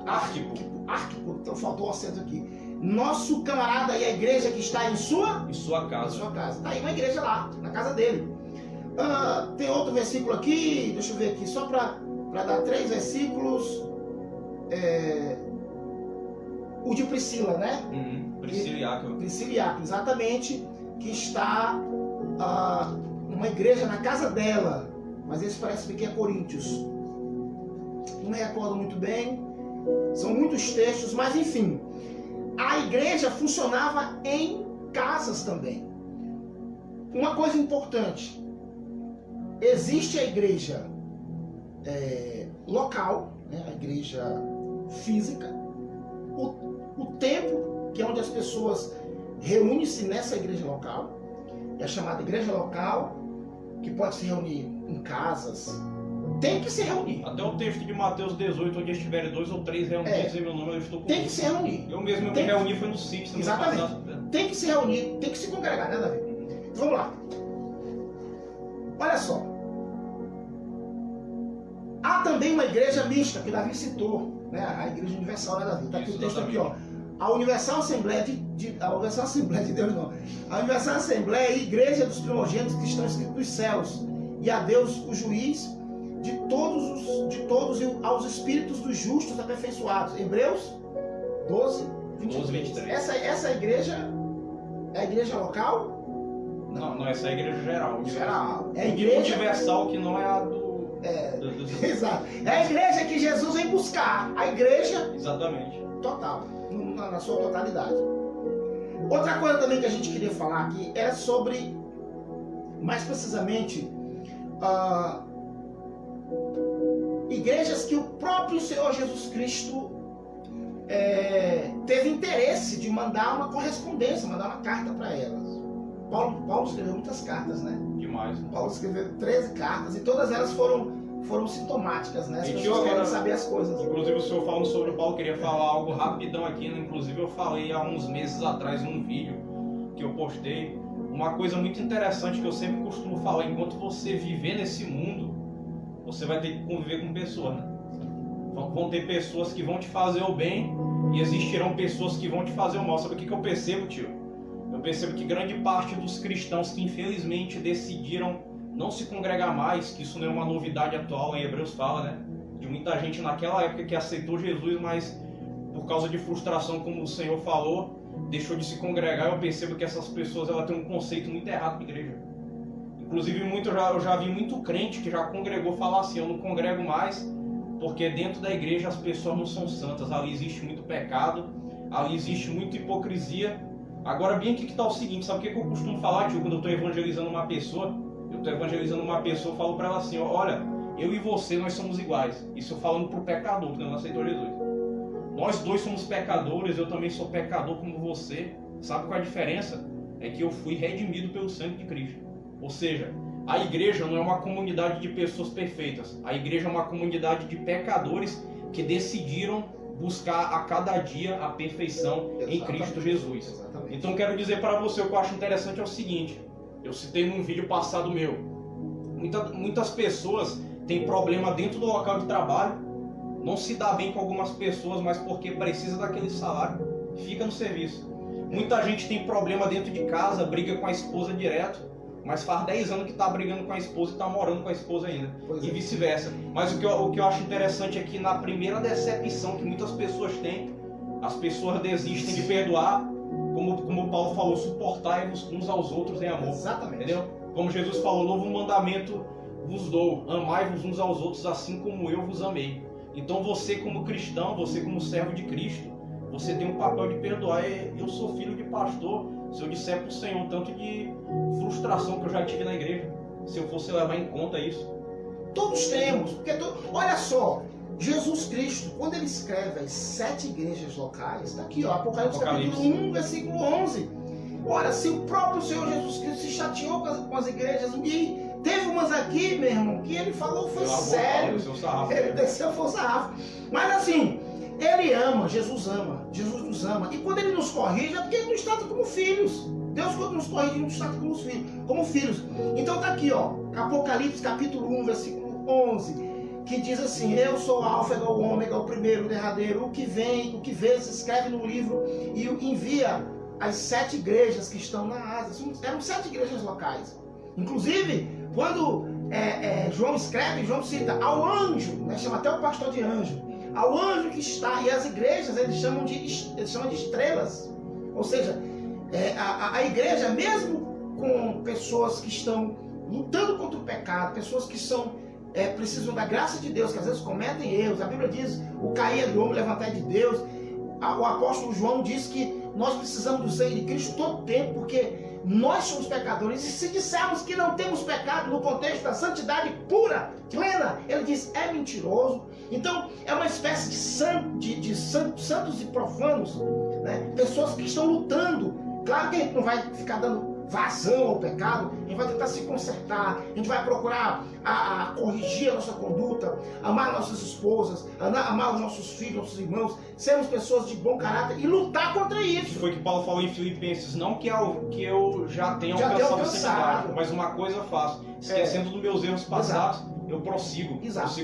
Arquipo, então faltou o acento aqui. Nosso camarada e a igreja que está em sua casa. Em sua casa. Tá aí uma igreja lá, na casa dele. Tem outro versículo aqui, deixa eu ver aqui, só para dar 3 versículos. O de Priscila, né? Priscila e Áquila. Priscila e Áquila, exatamente, que está numa igreja na casa dela. Mas esse parece que é Coríntios. Não me recordo muito bem. São muitos textos, mas enfim. A igreja funcionava em casas também. Uma coisa importante. Existe a igreja local, né? A igreja física. O templo, que é onde as pessoas reúnem-se nessa igreja local. É chamada igreja local, que pode se reunir em casas. Tem que se reunir. Até o texto de Mateus 18, onde estiverem 2 ou 3 reunidos em meu nome, eu estou com Tem que se reunir. Eu mesmo me reuni, foi no sítio. Exatamente. Tem que se reunir, tem que se congregar, né, Davi? Vamos lá. Olha só. Há também uma igreja mista, que Davi citou, né? A igreja universal, né, Davi? Está aqui o texto aqui, ó. A Universal Assembleia a Universal Assembleia de Deus, não. A Universal Assembleia é a igreja dos primogênitos que estão escritos nos céus. E a Deus, o juiz de todos e aos espíritos dos justos aperfeiçoados. Hebreus 12, 23. Essa igreja é a igreja local? Não, essa é a igreja geral. Geral. É a igreja universal, que não é a do... Exato. É a igreja que Jesus vem buscar. A igreja... Exatamente. Total. Na sua totalidade. Outra coisa também que a gente queria falar aqui é sobre, mais precisamente, igrejas que o próprio Senhor Jesus Cristo teve interesse de mandar uma correspondência, mandar uma carta para elas. Paulo escreveu muitas cartas, né? Demais. Paulo escreveu 13 cartas e todas elas foram sintomáticas, né? As pessoas querem saber as coisas. Inclusive, o senhor falando sobre o Paulo, queria falar algo rapidão aqui, né? Inclusive eu falei há uns meses atrás num vídeo que eu postei, uma coisa muito interessante que eu sempre costumo falar: enquanto você viver nesse mundo, você vai ter que conviver com pessoas, né? Vão ter pessoas que vão te fazer o bem e existirão pessoas que vão te fazer o mal. Sabe o que eu percebo, tio? Eu percebo que grande parte dos cristãos que infelizmente decidiram não se congregar mais, que isso não é uma novidade atual, em Hebreus fala, né? De muita gente naquela época que aceitou Jesus, mas por causa de frustração, como o Senhor falou, deixou de se congregar. Eu percebo que essas pessoas, elas têm um conceito muito errado da igreja. Inclusive, eu já vi muito crente que já congregou falar assim: eu não congrego mais, porque dentro da igreja as pessoas não são santas, ali existe muito pecado, ali existe muita hipocrisia. Agora, bem aqui que está o seguinte: sabe o que eu costumo falar, tio, quando eu estou evangelizando uma pessoa? Eu falo para ela assim: olha, eu e você, nós somos iguais. Isso eu falando para o pecador, que não aceitou Jesus. Nós dois somos pecadores, eu também sou pecador como você. Sabe qual é a diferença? É que eu fui redimido pelo sangue de Cristo. Ou seja, a igreja não é uma comunidade de pessoas perfeitas. A igreja é uma comunidade de pecadores que decidiram buscar a cada dia a perfeição em Cristo Jesus. Exatamente. Então quero dizer para você, o que eu acho interessante é o seguinte: eu citei num vídeo passado meu, muitas pessoas têm problema dentro do local de trabalho, não se dá bem com algumas pessoas, mas porque precisa daquele salário, fica no serviço. Muita gente tem problema dentro de casa, briga com a esposa direto, mas faz 10 anos que está brigando com a esposa e está morando com a esposa ainda, e vice-versa. Mas o que eu acho interessante é que na primeira decepção que muitas pessoas têm, as pessoas desistem de perdoar, como Paulo falou: suportai-vos uns aos outros em amor. Exatamente. Entendeu? Como Jesus falou: novo mandamento vos dou, amai-vos uns aos outros assim como eu vos amei. Então você, como cristão, você como servo de Cristo, você tem um papel de perdoar. Eu sou filho de pastor. Se eu disser para o Senhor tanto de frustração que eu já tive na igreja, se eu fosse levar em conta isso. Todos temos, porque olha só, Jesus Cristo, quando ele escreve as 7 igrejas locais, está aqui, ó, Apocalipse capítulo 1, versículo 11. Olha, se o próprio Senhor Jesus Cristo se chateou com as igrejas, e teve umas aqui, meu irmão, que ele falou foi sério, ele desceu foi sarrafo. Mas assim, Ele ama, Jesus nos ama. E quando ele nos corrige, é porque ele nos trata como filhos. Deus, quando nos corrige, nos trata como filhos. Então tá aqui, ó, Apocalipse capítulo 1, versículo 11, que diz assim: eu sou o Alfa, o Ômega, o primeiro, o derradeiro, o que vem, o que vê, se escreve no livro e envia as 7 igrejas que estão na Ásia. Eram 7 igrejas locais. Inclusive, quando João escreve, João cita ao anjo, né, chama até o pastor de anjo, ao anjo que está, e as igrejas eles chamam de estrelas. Ou seja, a igreja, mesmo com pessoas que estão lutando contra o pecado, pessoas que precisam da graça de Deus, que às vezes cometem erros. A Bíblia diz: o cair é do homem, levantar é de Deus. O apóstolo João diz que nós precisamos do sangue de Cristo todo tempo, porque nós somos pecadores. E se dissermos que não temos pecado no contexto da santidade pura, plena, ele diz, é mentiroso. Então é uma espécie de santos e profanos, né? Pessoas que estão lutando. Claro que a gente não vai ficar dando vazão ao pecado, a gente vai tentar se consertar, a gente vai procurar corrigir a nossa conduta, amar nossas esposas, amar os nossos filhos, nossos irmãos, sermos pessoas de bom caráter e lutar contra isso. Foi o que Paulo falou em Filipenses: não que eu já tenha alcançado a santidade, mas uma coisa eu faço, esquecendo dos meus erros passados. Exato. Eu prossigo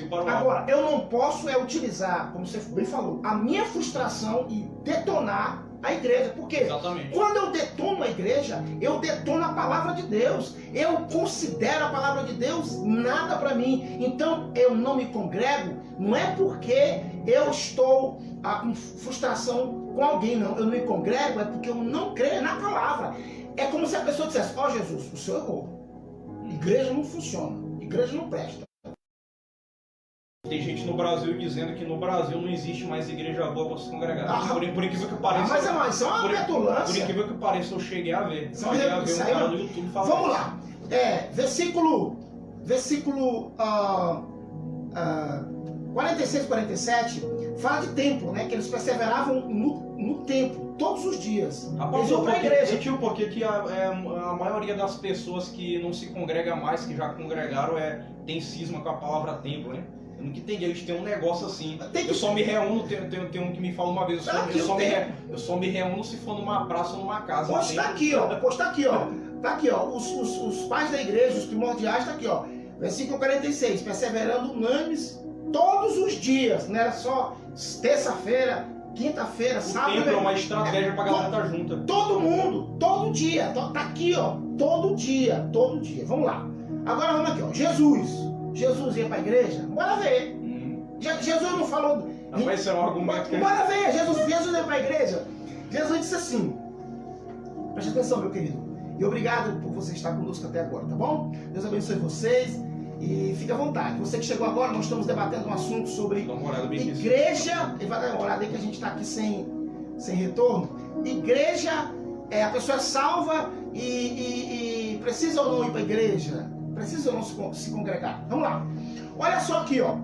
para o Agora, eu não posso utilizar, como você bem falou, a minha frustração e detonar a igreja. Porque exatamente, quando eu detono a igreja, eu detono a palavra de Deus. Eu considero a palavra de Deus nada para mim. Então eu não me congrego, não é porque eu estou com frustração com alguém, não. Eu não me congrego é porque eu não creio na palavra. É como se a pessoa dissesse: ó, Jesus, o senhor errou. Igreja não funciona, igreja não presta. Tem gente no Brasil dizendo que no Brasil não existe mais igreja boa para se congregar. Por incrível que pareça. Mas isso é uma petulância. Por incrível que pareça, eu cheguei a ver. Cheguei a ver um cara no YouTube falando. Vamos lá. Versículo 46 e 47 fala de templo, né? Que eles perseveravam no templo todos os dias. Eles iam para a igreja. Porque que a maioria das pessoas que não se congrega mais, que já congregaram, tem cisma com a palavra templo, né? Eu nunca entendi, eles têm um negócio assim. Eu só me reúno, tem um que me fala uma vez, eu só me reúno se for numa praça ou numa casa. Pois tá aqui, ó. Tá aqui, ó. Os pais da igreja, os primordiais, tá aqui, ó. Versículo 46. Perseverando unânimes todos os dias. Não era só terça-feira, quinta-feira, sábado. Tempo é uma estratégia pra galera estar junta. Todo mundo, todo dia. Tá aqui, ó. Todo dia. Vamos lá. Agora vamos aqui, ó. Jesus ia para a igreja? Bora ver. Jesus não falou. Mas isso é um argumento que... Bora ver. Jesus ia para a igreja. Jesus disse assim: preste atenção, meu querido. E obrigado por você estar conosco até agora, tá bom? Deus abençoe vocês. E fique à vontade. Você que chegou agora, nós estamos debatendo um assunto sobre igreja. E vai dar uma olhada aí que a gente está aqui sem retorno. Igreja, a pessoa é salva e precisa ou não ir para a igreja? Precisa ou não se congregar? Vamos lá. Olha só aqui, ó.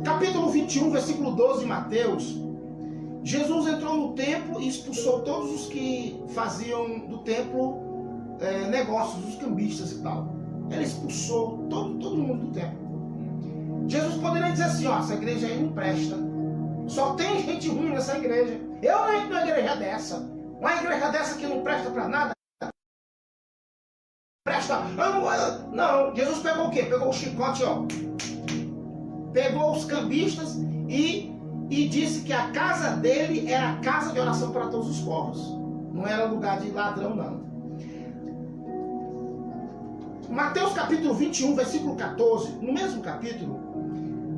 Capítulo 21, versículo 12 de Mateus. Jesus entrou no templo e expulsou todos os que faziam do templo negócios, os cambistas e tal. Ele expulsou todo mundo do templo. Jesus poderia dizer assim: ó, essa igreja aí não presta. Só tem gente ruim nessa igreja. Eu não entro numa igreja dessa. Uma igreja dessa que não presta para nada. Não, Jesus pegou o quê? Pegou o chicote, ó. Pegou os cambistas e disse que a casa dele era a casa de oração para todos os povos. Não era lugar de ladrão, não. Mateus capítulo 21, versículo 14, no mesmo capítulo,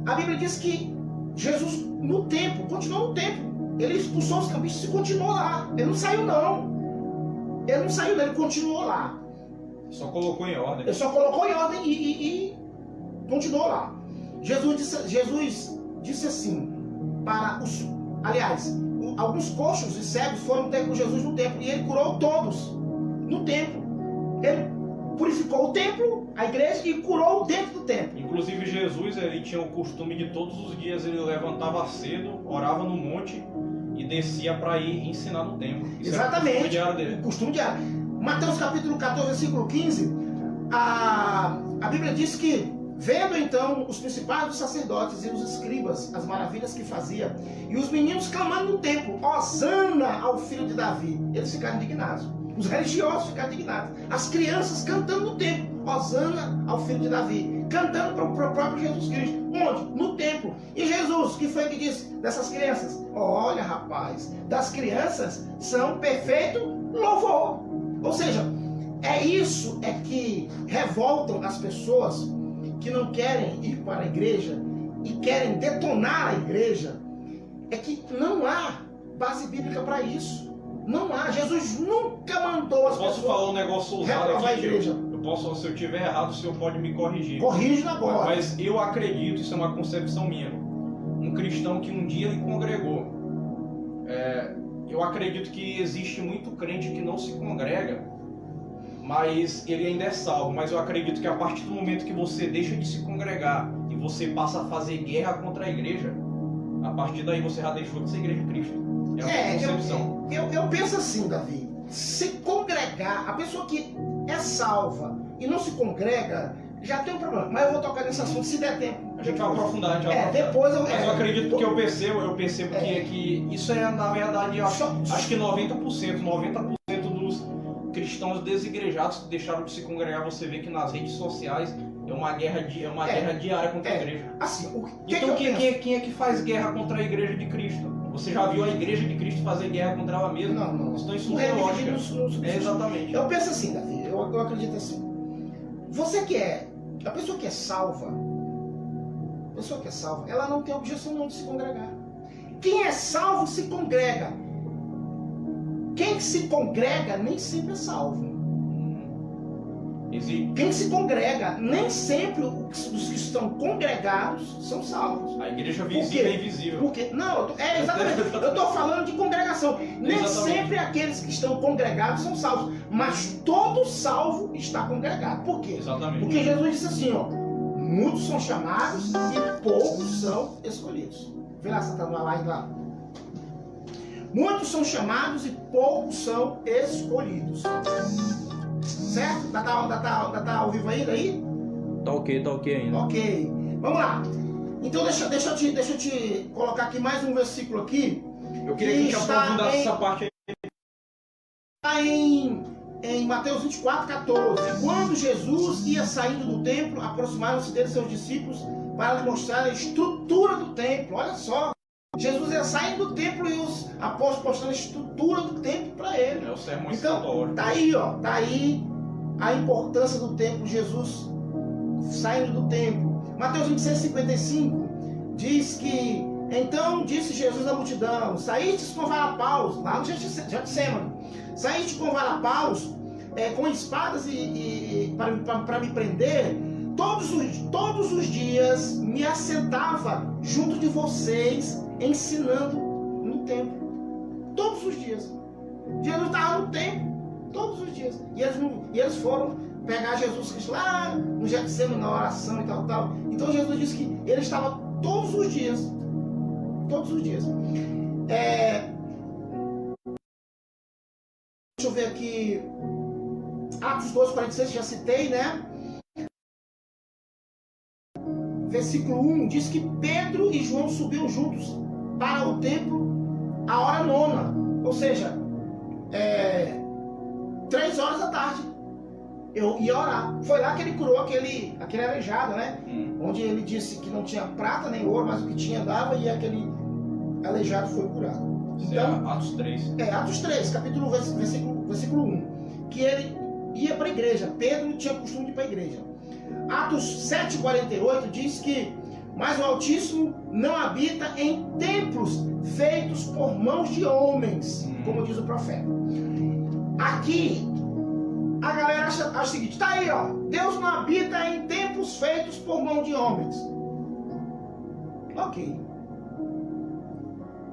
a Bíblia diz que Jesus no templo, continuou no templo. Ele expulsou os cambistas e continuou lá. Ele não saiu, não. Ele continuou lá. Só colocou em ordem. Ele só colocou em ordem e continuou lá. Jesus disse assim para os... Aliás, alguns coxos e cegos foram ter com Jesus no templo e ele curou todos no templo. Ele purificou o templo, a igreja, e curou dentro do templo. Inclusive Jesus, ele tinha o costume de todos os dias ele levantava cedo, orava no monte e descia para ir ensinar no templo. Isso exatamente. Era o costume diário dele. O costume diário. Mateus capítulo 14, versículo 15, a Bíblia diz que Vendo então os principais dos sacerdotes e os escribas as maravilhas que fazia, e os meninos clamando no templo, Hosana ao filho de Davi, eles ficaram indignados. Os religiosos ficaram indignados. As crianças cantando no templo, Hosana ao filho de Davi, cantando para o próprio Jesus Cristo. Onde? No templo. E Jesus, que foi que disse dessas crianças? Olha, rapaz, das crianças são perfeito louvor. Ou seja, isso que revoltam as pessoas que não querem ir para a igreja e querem detonar a igreja, é que não há base bíblica para isso. Não há. Jesus nunca mandou as pessoas. Posso falar um negócio ousado aqui, a igreja. Eu posso, se eu estiver errado, o senhor pode me corrigir. Corrige agora. Mas eu acredito, isso é uma concepção minha. Um cristão que um dia ele congregou. Eu acredito que existe muito crente que não se congrega, mas ele ainda é salvo. Mas eu acredito que a partir do momento que você deixa de se congregar e você passa a fazer guerra contra a igreja, a partir daí você já deixou de ser igreja de Cristo. É uma concepção. Eu penso assim, Davi. Se congregar, a pessoa que é salva e não se congrega, já tem um problema. Mas eu vou tocar nesse assunto se der tempo. A gente vai aprofundar, depois eu... Mas eu acredito que eu percebo que isso é, na verdade, acho que 90% dos cristãos desigrejados que deixaram de se congregar, você vê que nas redes sociais é uma guerra diária contra a igreja. Assim, então quem é que faz guerra contra a igreja de Cristo? Você já viu a igreja de Cristo fazer guerra contra ela mesma? Não. Então isso não é lógica. Exatamente. Eu penso assim, Davi, eu acredito assim. A pessoa que é salva, ela não tem objeção não de se congregar. Quem é salvo se congrega. Quem se congrega nem sempre é salvo. Quem se congrega, nem sempre os que estão congregados são salvos. A igreja visível é invisível. Exatamente. Eu estou falando de congregação. Nem Exatamente. sempre aqueles que estão congregados são salvos. Mas todo salvo está congregado. Por quê? Exatamente. Porque Jesus disse assim, muitos são chamados e poucos são escolhidos. Vê lá, Satanás, na live lá. Muitos são chamados e poucos são escolhidos. Certo? Tá ao vivo ainda aí? Tá ok ainda. Ok. Vamos lá. Então deixa eu te colocar aqui mais um versículo aqui. Eu queria que a gente aprofundasse essa parte aí. Está em Mateus 24, 14. Quando Jesus ia saindo do templo, aproximaram-se dele seus discípulos para lhe mostrar a estrutura do templo. Olha só. Jesus ia saindo do templo e os apóstolos mostrando a estrutura do templo para ele. É o sermão então, tá aí a importância do templo, Jesus saindo do templo. Mateus 26, 55 diz que, então disse Jesus à multidão, saístes com varapaus, lá no Getsemane, saíste com varapaus, com espadas para me prender. Todos os dias me assentava junto de vocês, ensinando no templo. Todos os dias. Jesus estava no templo. Todos os dias. E eles foram pegar Jesus Cristo lá no Getsemane, na oração e tal. Então Jesus disse que ele estava todos os dias. Todos os dias. Deixa eu ver aqui. Atos 2, 46, já citei, né? Versículo 1 diz que Pedro e João subiram juntos para o templo à hora 9, ou seja, 3 horas da tarde. Eu ia orar. Foi lá que ele curou aquele aleijado, né? Onde ele disse que não tinha prata nem ouro, mas o que tinha dava, e aquele aleijado foi curado. Então, Atos 3. Atos 3, capítulo 1, versículo 1. Que ele ia para a igreja. Pedro tinha costume de ir para a igreja. Atos 7,48 diz que mas o Altíssimo não habita em templos feitos por mãos de homens, como diz o profeta. Aqui a galera acha o seguinte, tá aí, Deus não habita em templos feitos por mão de homens. Ok,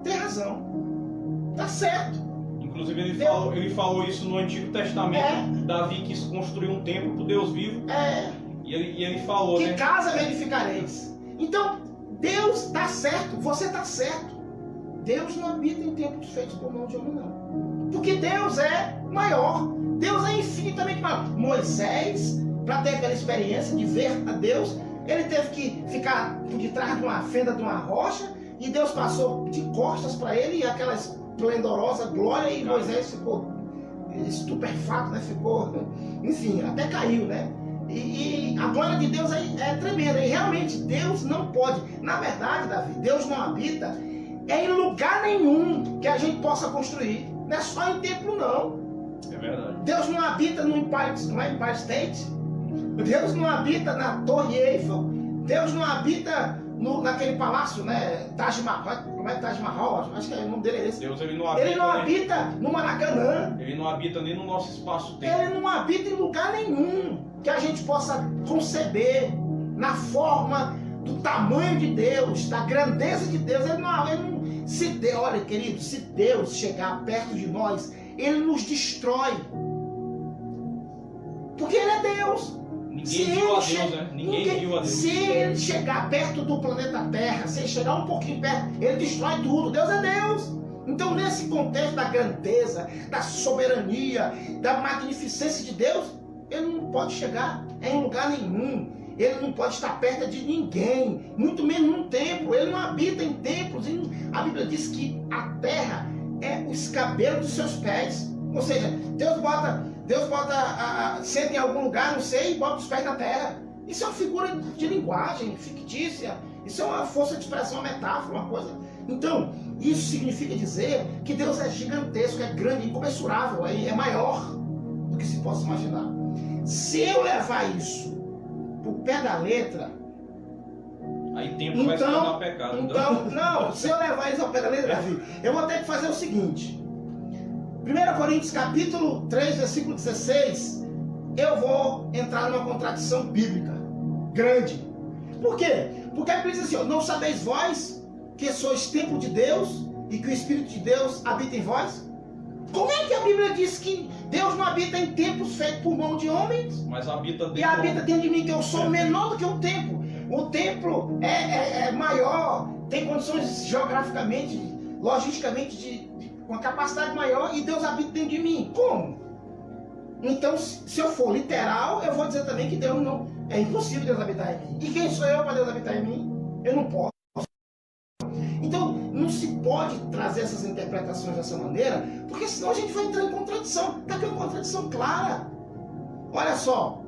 tem razão, tá certo. Inclusive ele falou isso no Antigo Testamento. Davi quis construir um templo para o Deus vivo. E ele falou, que né? casa me edificareis. Então, Deus está certo, você está certo. Deus não habita em templos feitos por mão de homem, não. Porque Deus é maior. Deus é infinitamente maior. Moisés, para ter aquela experiência de ver a Deus, Ele teve que ficar por detrás de uma fenda de uma rocha e Deus passou de costas para ele e aquela esplendorosa glória e Moisés ficou estupefato, né? Ficou, enfim, até caiu, né? E a glória de Deus é tremenda. E realmente Deus não pode. Na verdade, Davi, Deus não habita em lugar nenhum que a gente possa construir. Não é só em templo, não. É verdade. Deus não habita no Empire State. Deus não habita na Torre Eiffel. Deus não habita naquele palácio, né? Taj Mahal. Como é Taj Mahal? Acho que o nome dele é esse. Deus, ele não habita no Maracanã. Ele não habita nem no nosso espaço-tempo. Ele não habita em lugar nenhum que a gente possa conceber na forma do tamanho de Deus, da grandeza de Deus. Olha, querido, se Deus chegar perto de nós, Ele nos destrói. Porque Ele é Deus. Ninguém viu a Deus, né? Ninguém viu a Deus. Se Ele chegar perto do planeta Terra, se Ele chegar um pouquinho perto, Ele destrói tudo. Deus é Deus. Então, nesse contexto da grandeza, da soberania, da magnificência de Deus, Ele não pode chegar em lugar nenhum. Ele não pode estar perto de ninguém, muito menos num templo. Ele não habita em templos. A Bíblia diz que a terra é o escabelo dos seus pés. Ou seja, Deus senta em algum lugar, não sei, e bota os pés na terra. Isso é uma figura de linguagem fictícia. Isso é uma força de expressão, uma metáfora, uma coisa. Então, isso significa dizer que Deus é gigantesco, é grande, incomensurável, é maior do que se possa imaginar. Se eu levar isso pro pé da letra, aí tempo vai se tornar pecado. Então, não, se eu levar isso ao pé da letra, Davi, eu vou ter que fazer o seguinte. 1 Coríntios capítulo 3, versículo 16, eu vou entrar numa contradição bíblica grande. Por quê? Porque a Bíblia diz assim, ó, não sabeis vós que sois templo de Deus e que o Espírito de Deus habita em vós? Como é que a Bíblia diz que Deus não habita em templos feitos por mão de homens? Mas habita dentro. E habita dentro de mim, que eu sou menor do que o templo. O templo é maior, tem condições geograficamente, logisticamente, com uma capacidade maior, e Deus habita dentro de mim. Como? Então, se eu for literal, eu vou dizer também que Deus não... É impossível Deus habitar em mim. E quem sou eu para Deus habitar em mim? Eu não posso. Então, não se pode trazer essas interpretações dessa maneira, porque senão a gente vai entrar em contradição. Está aqui uma contradição clara. Olha só.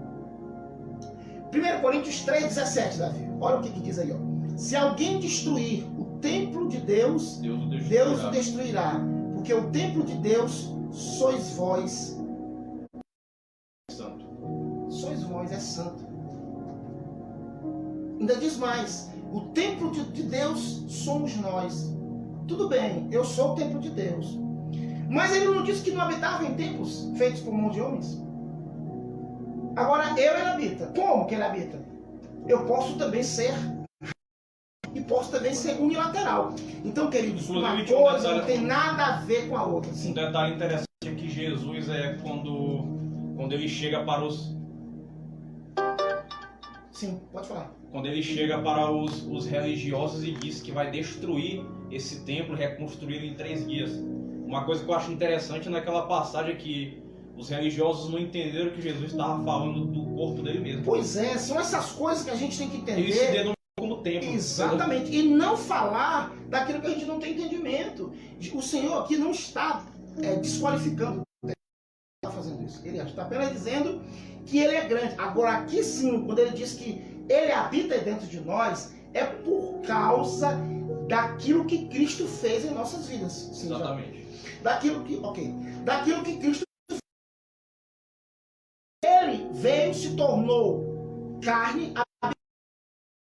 1 Coríntios 3,17, Davi. Olha o que diz aí. Ó. Se alguém destruir o templo de Deus, Deus o destruirá. Porque o templo de Deus sois vós. Santo. Sois vós, é santo. Ainda diz mais. O templo de Deus somos nós. Tudo bem, eu sou o templo de Deus. Mas ele não disse que não habitava em templos feitos por mão de homens? Agora, ele habita. Como que ele habita? Eu posso também ser e posso também ser unilateral. Então, queridos, uma coisa não tem nada a ver com a outra. Sim. Um detalhe interessante é que Jesus quando ele chega para os... Sim, pode falar. Quando ele chega para os religiosos e diz que vai destruir esse templo, reconstruí-lo em 3 dias. Uma coisa que eu acho interessante naquela passagem é que os religiosos não entenderam que Jesus estava falando do corpo dele mesmo. Pois é, são essas coisas que a gente tem que entender. Ele se denominou como templo. Exatamente. E não falar daquilo que a gente não tem entendimento. O Senhor aqui não está desqualificando. Ele está fazendo isso. Ele está apenas dizendo que ele é grande. Agora, aqui sim, quando ele diz que ele habita dentro de nós, é por causa daquilo que Cristo fez em nossas vidas. Sim, exatamente. Daquilo que Cristo fez. Ele veio, se tornou carne.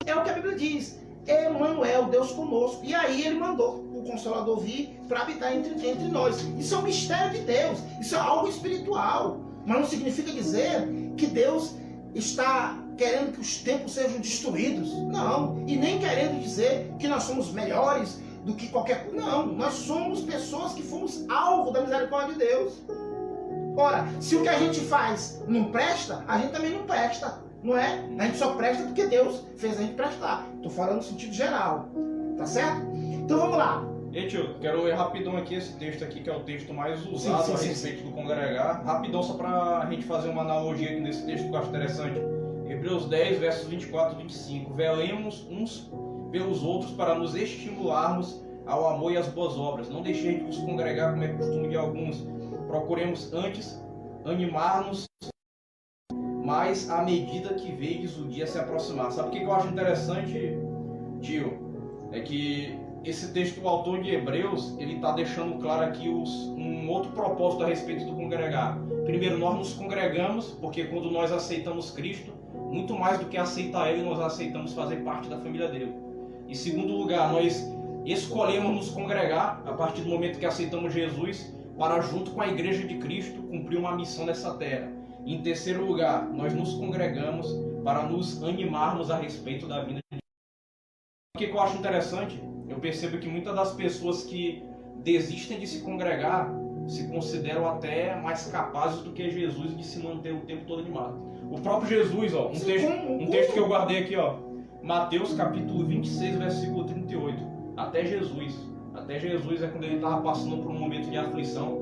É o que a Bíblia diz. Emmanuel, Deus conosco. E aí ele mandou o Consolador vir para habitar entre nós. Isso é um mistério de Deus. Isso é algo espiritual. Mas não significa dizer que Deus está querendo que os templos sejam destruídos. Não. E nem querendo dizer que nós somos melhores do que qualquer coisa. Não. Nós somos pessoas que fomos alvo da misericórdia de Deus. Ora, se o que a gente faz não presta, a gente também não presta. Não é? A gente só presta porque Deus fez a gente prestar. Estou falando no sentido geral. Tá certo? Então vamos lá. E tio, quero ler rapidão aqui esse texto aqui, que é o texto mais usado a respeito do congregar. Rapidão, só para a gente fazer uma analogia aqui nesse texto que eu acho interessante. Hebreus 10, versos 24 e 25. Velemos uns pelos outros para nos estimularmos ao amor e às boas obras. Não deixeis de vos congregar, como é costume de alguns. Procuremos antes animar-nos mais à medida que vedes o dia se aproximar. Sabe o que eu acho interessante, tio? É que esse texto, o autor de Hebreus, ele está deixando claro aqui um outro propósito a respeito do congregar. Primeiro, nós nos congregamos porque quando nós aceitamos Cristo, muito mais do que aceitar Ele, nós aceitamos fazer parte da família dele. Em segundo lugar, nós escolhemos nos congregar a partir do momento que aceitamos Jesus para, junto com a Igreja de Cristo, cumprir uma missão nessa terra. Em terceiro lugar, nós nos congregamos para nos animarmos a respeito da vinda de Jesus. O que eu acho interessante, eu percebo que muitas das pessoas que desistem de se congregar se consideram até mais capazes do que Jesus de se manter o tempo todo animado. O próprio Jesus, ó, um texto que eu guardei aqui, ó, Mateus capítulo 26, versículo 38. Até Jesus é quando ele estava passando por um momento de aflição,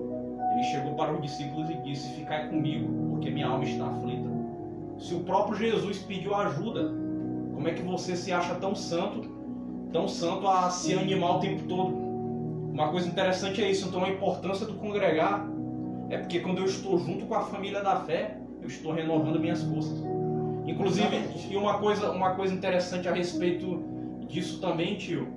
ele chegou para os discípulos e disse: ficai comigo, porque minha alma está aflita. Se o próprio Jesus pediu ajuda, como é que você se acha tão santo a se animar o tempo todo? Uma coisa interessante é isso. Então a importância do congregar é porque quando eu estou junto com a família da fé, eu estou renovando minhas forças. Inclusive, e uma coisa interessante a respeito disso também, tio,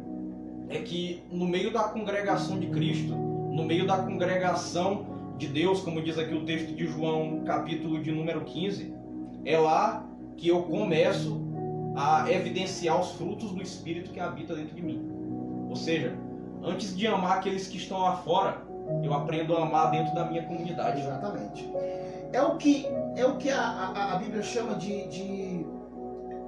é que no meio da congregação de Cristo, no meio da congregação de Deus, como diz aqui o texto de João, capítulo de número 15, é lá que eu começo a evidenciar os frutos do Espírito que habita dentro de mim. Ou seja, antes de amar aqueles que estão lá fora, eu aprendo a amar dentro da minha comunidade. Exatamente. É o que a Bíblia chama de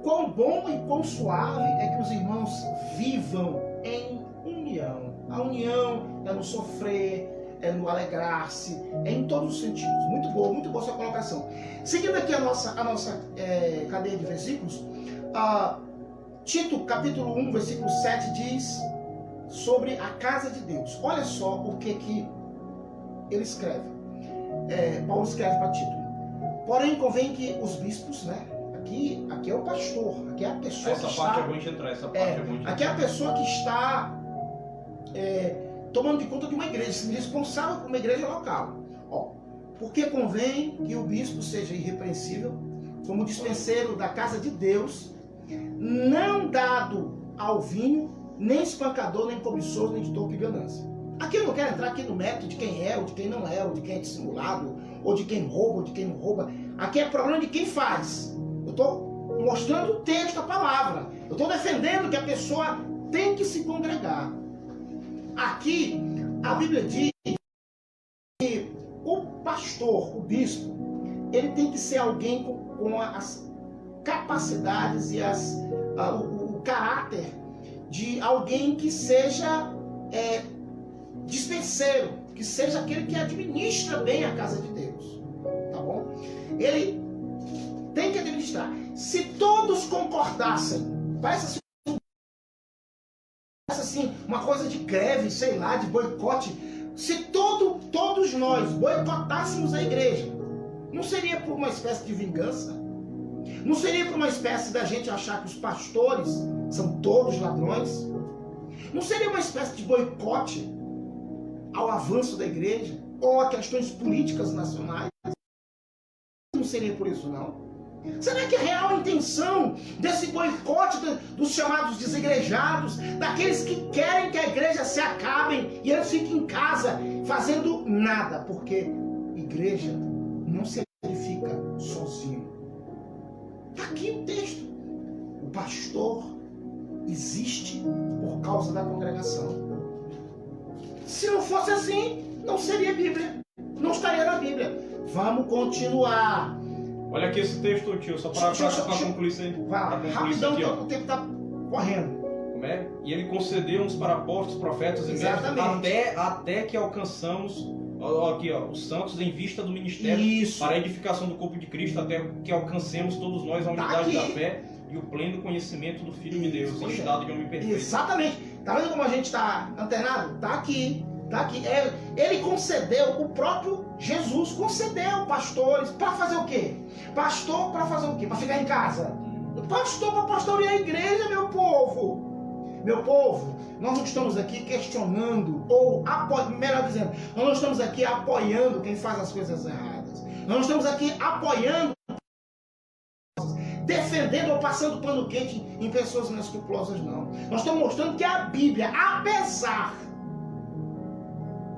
quão bom e quão suave é que os irmãos vivam em união. A união é no sofrer, é no alegrar-se, é em todos os sentidos. Muito boa sua colocação. Seguindo aqui a nossa cadeia de versículos, Tito capítulo 1, versículo 7 diz sobre a casa de Deus. Olha só o que ele escreve. Paulo escreve para Tito: porém convém que os bispos, né? Aqui é o pastor, aqui é a pessoa essa que parte está... é bom de entrar, essa parte é bom de entrar. Aqui é a pessoa que está tomando de conta de uma igreja, sendo responsável por uma igreja local. Porque convém que o bispo seja irrepreensível, como dispenseiro da casa de Deus, não dado ao vinho, nem espancador, nem cobiçoso, nem de toque e ganância. Aqui eu não quero entrar aqui no método de quem é, ou de quem não é, ou de quem é dissimulado, ou de quem rouba, ou de quem não rouba. Aqui é problema de quem faz. Eu estou mostrando o texto, a palavra. Eu estou defendendo que a pessoa tem que se congregar. Aqui, a Bíblia diz que o pastor, o bispo, ele tem que ser alguém com as capacidades e o caráter de alguém que seja dispenseiro, que seja aquele que administra bem a casa de Deus. Tá bom? Ele tem que administrar. Se todos concordassem, parece assim uma coisa de greve, sei lá, de boicote. Se todos nós boicotássemos a igreja, não seria por uma espécie de vingança? Não seria por uma espécie da gente achar que os pastores são todos ladrões? Não seria uma espécie de boicote ao avanço da igreja? Ou a questões políticas nacionais? Não seria por isso, não? Será que a real intenção desse boicote dos chamados desigrejados, daqueles que querem que a igreja se acabe e eles fiquem em casa fazendo nada? Porque igreja não se edifica sozinho. Está aqui o texto. O pastor existe por causa da congregação. Se não fosse assim, não seria Bíblia. Não estaria na Bíblia. Vamos continuar. Olha aqui esse texto, tio, só para concluir isso aí. Rapidão, aqui, o tempo está correndo. Como é? E ele concedeu uns para apóstolos, profetas e mestres, até que alcançamos, aqui, os santos em vista do ministério, isso, para a edificação do corpo de Cristo, até que alcancemos todos nós a unidade da fé e o pleno conhecimento do Filho de Deus, em estado de homem perfeito. Exatamente. Tá vendo como a gente está antenado? Tá aqui. Tá? Que ele concedeu, o próprio Jesus concedeu pastores para fazer o quê? Pastor para fazer o quê? Para ficar em casa? Pastor para pastorear a igreja, meu povo. Meu povo, nós não estamos aqui questionando, ou melhor dizendo, nós não estamos aqui apoiando quem faz as coisas erradas. Nós não estamos aqui apoiando, defendendo ou passando pano quente em pessoas inescrupulosas, não. Nós estamos mostrando que a Bíblia, apesar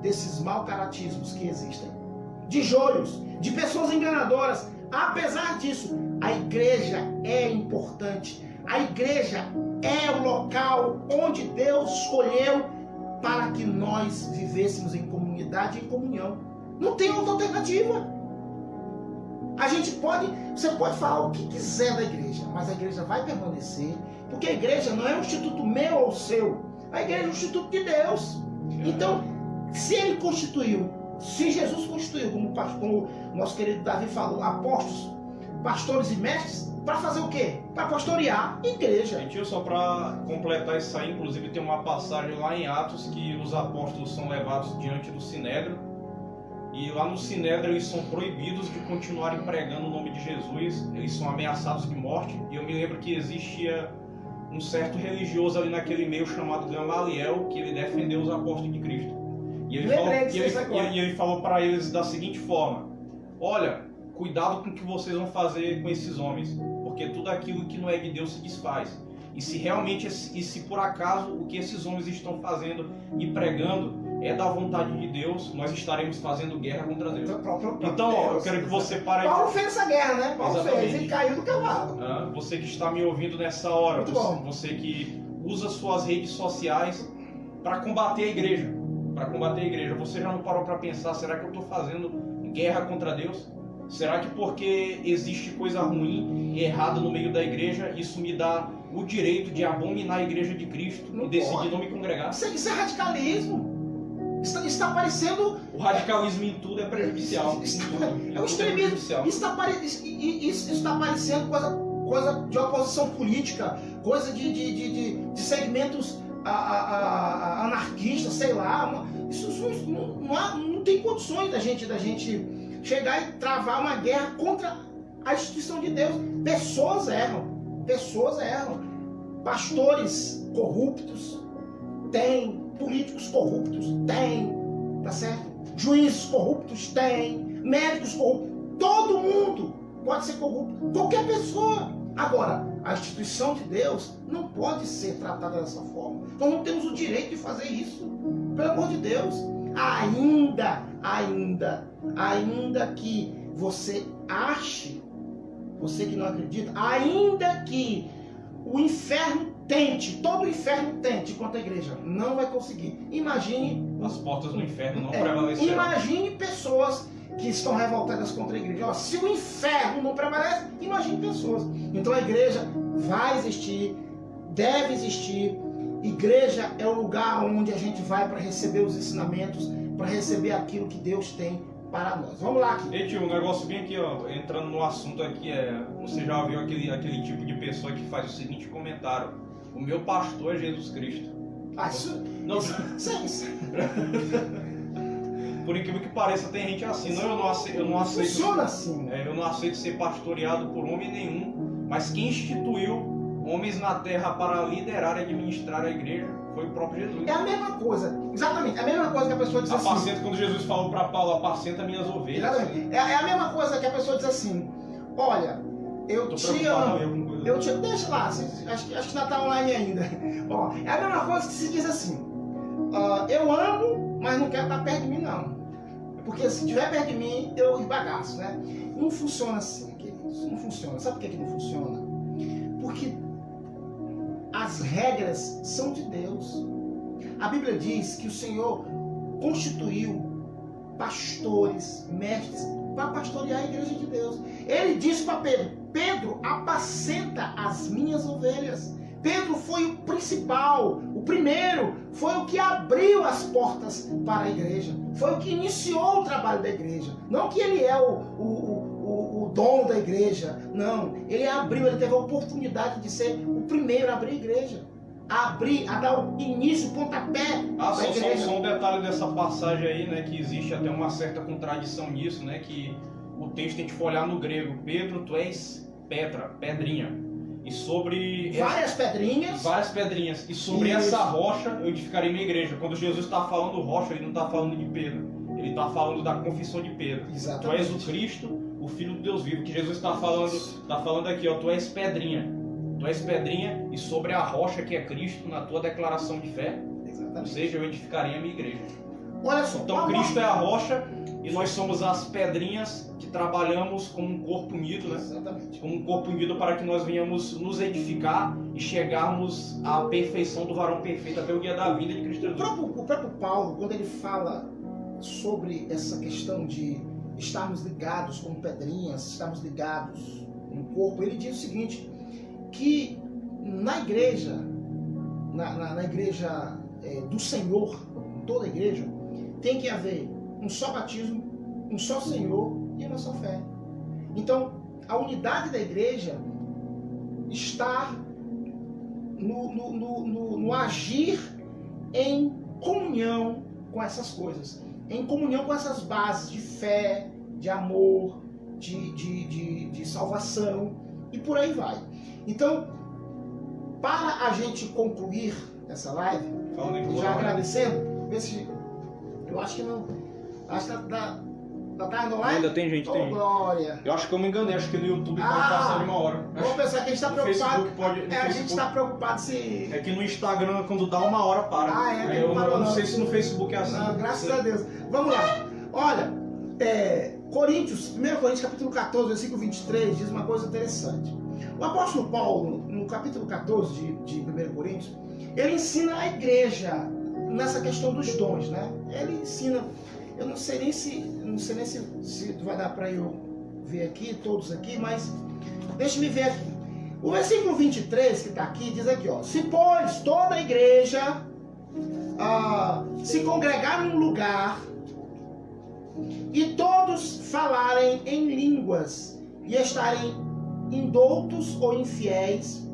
desses mau caratismos que existem, de joios, de pessoas enganadoras, apesar disso, a igreja é importante. A igreja é o local onde Deus escolheu para que nós vivêssemos em comunidade e em comunhão. Não tem outra alternativa. Você pode falar o que quiser da igreja, mas a igreja vai permanecer, porque a igreja não é um instituto meu ou seu. A igreja é um instituto de Deus. Então, se ele constituiu, se Jesus constituiu, como o nosso querido Davi falou, apóstolos, pastores e mestres, para fazer o quê? Para pastorear a igreja. Gentil, só para completar isso aí, inclusive tem uma passagem lá em Atos que os apóstolos são levados diante do Sinédrio, e lá no Sinédrio eles são proibidos de continuarem pregando o nome de Jesus, eles são ameaçados de morte, e eu me lembro que existia um certo religioso ali naquele meio chamado Gamaliel, que ele defendeu os apóstolos de Cristo. E ele falou para eles da seguinte forma: olha, cuidado com o que vocês vão fazer com esses homens, porque tudo aquilo que não é de Deus se desfaz. E se por acaso o que esses homens estão fazendo e pregando é da vontade de Deus, nós estaremos fazendo guerra contra Deus. Então, ó, eu quero que você pare. Paulo fez essa guerra, né? Paulo fez e caiu do cavalo. Você que está me ouvindo nessa hora, você que usa suas redes sociais para combater a igreja, você já não parou para pensar, será que eu estou fazendo guerra contra Deus? Será que porque existe coisa ruim e errada no meio da igreja, isso me dá o direito de abominar a igreja de Cristo e decidir não me congregar? Isso é radicalismo. Está parecendo... O radicalismo em tudo é prejudicial. É um extremismo. Isso está parecendo coisa de oposição política, coisa de segmentos anarquistas, sei lá. Isso não tem condições da gente chegar e travar uma guerra contra a instituição de Deus. Pessoas erram. Pastores corruptos tem. Políticos corruptos tem. Tá certo? Juízes corruptos tem. Médicos corruptos. Todo mundo pode ser corrupto. Qualquer pessoa. Agora, a instituição de Deus não pode ser tratada dessa forma. Nós não temos o direito de fazer isso. Pelo amor de Deus. Ainda que você ache, você que não acredita, ainda que o inferno tente, todo o inferno tente contra a igreja, não vai conseguir. Imagine... As portas do inferno não prevalecerão. Imagine pessoas que estão revoltadas contra a igreja. Se o inferno não prevalece, imagine pessoas. Então a igreja vai existir, deve existir. Igreja é o lugar onde a gente vai para receber os ensinamentos, para receber aquilo que Deus tem para nós. Vamos lá aqui. Ei, tio, um negócio bem aqui, ó, entrando no assunto aqui, você já viu aquele tipo de pessoa que faz o seguinte comentário: o meu pastor é Jesus Cristo. Isso. Por incrível que pareça, tem gente assim. Não, eu não aceito. Funciona assim. Eu não aceito ser pastoreado por homem nenhum, mas quem instituiu homens na terra para liderar e administrar a igreja foi o próprio Jesus. É a mesma coisa, exatamente, é a mesma coisa que a pessoa diz assim. Apacenta, quando Jesus falou para Paulo, apacenta minhas ovelhas. Exatamente. É a mesma coisa que a pessoa diz assim: olha, eu te amo. Deixa lá, acho que ainda está online ainda. Ó, é a mesma coisa que se diz assim: eu amo, mas não quero estar perto de mim, não. Porque se estiver perto de mim, eu bagaço, né? Não funciona assim, queridos. Não funciona. Sabe por que não funciona? Porque as regras são de Deus. A Bíblia diz que o Senhor constituiu pastores, mestres, para pastorear a igreja de Deus. Ele disse para Pedro: Pedro, apacenta as minhas ovelhas. Pedro foi o principal, o primeiro, foi o que abriu as portas para a igreja. Foi o que iniciou o trabalho da igreja. Não que ele é o dono da igreja. Não, ele abriu, ele teve a oportunidade de ser o primeiro a abrir a igreja. a abrir, a dar o início, o pontapé da igreja. Só um detalhe dessa passagem aí, né, que existe até uma certa contradição nisso, né, que o texto, a gente for olhar no grego, Pedro, tu és Petra, pedrinha. E sobre várias pedrinhas. E sobre essa rocha eu edificarei minha igreja. Quando Jesus está falando rocha, ele não está falando de Pedro. Ele está falando da confissão de Pedro. Exatamente. Tu és o Cristo, o Filho de Deus vivo. Que Jesus está falando aqui, ó, tu és pedrinha. Tu és pedrinha e sobre a rocha que é Cristo, na tua declaração de fé. Exatamente. Ou seja, eu edificarei a minha igreja. Olha só. Então Cristo é a rocha e nós somos as pedrinhas que trabalhamos como um corpo unido, né? Exatamente. Como um corpo unido para que nós venhamos nos edificar e chegarmos à perfeição do varão perfeito até o dia da vida de Cristo Jesus. O próprio Paulo, quando ele fala sobre essa questão de estarmos ligados como pedrinhas, estarmos ligados como corpo, ele diz o seguinte, que na igreja, na igreja do Senhor, toda a igreja, tem que haver um só batismo, um só Senhor e uma só fé. Então, a unidade da igreja está no agir em comunhão com essas coisas, em comunhão com essas bases de fé, de amor, de salvação e por aí vai. Então, para a gente concluir essa live, já agradecendo, vê se eu acho que não. Acho que tá no live? Ainda tem gente, tem. Glória. Eu acho que eu me enganei, acho que no YouTube pode passar de 1 hora. Vamos pensar que a gente está preocupado. A gente está preocupado se. É que no Instagram, quando dá 1 hora, para. Eu não sei se no Facebook é assim. Não, graças a Deus. Vamos lá. Olha, 1 Coríntios capítulo 14, versículo 23, diz uma coisa interessante. O apóstolo Paulo, no capítulo 14 de 1 Coríntios, ele ensina a igreja nessa questão dos dons, né? Ele ensina, eu não sei nem se vai dar para eu ver aqui, todos aqui, mas deixa-me ver aqui. O versículo 23 que está aqui, diz aqui, ó, se pois toda a igreja se congregar num lugar e todos falarem em línguas e estarem indoutos ou infiéis,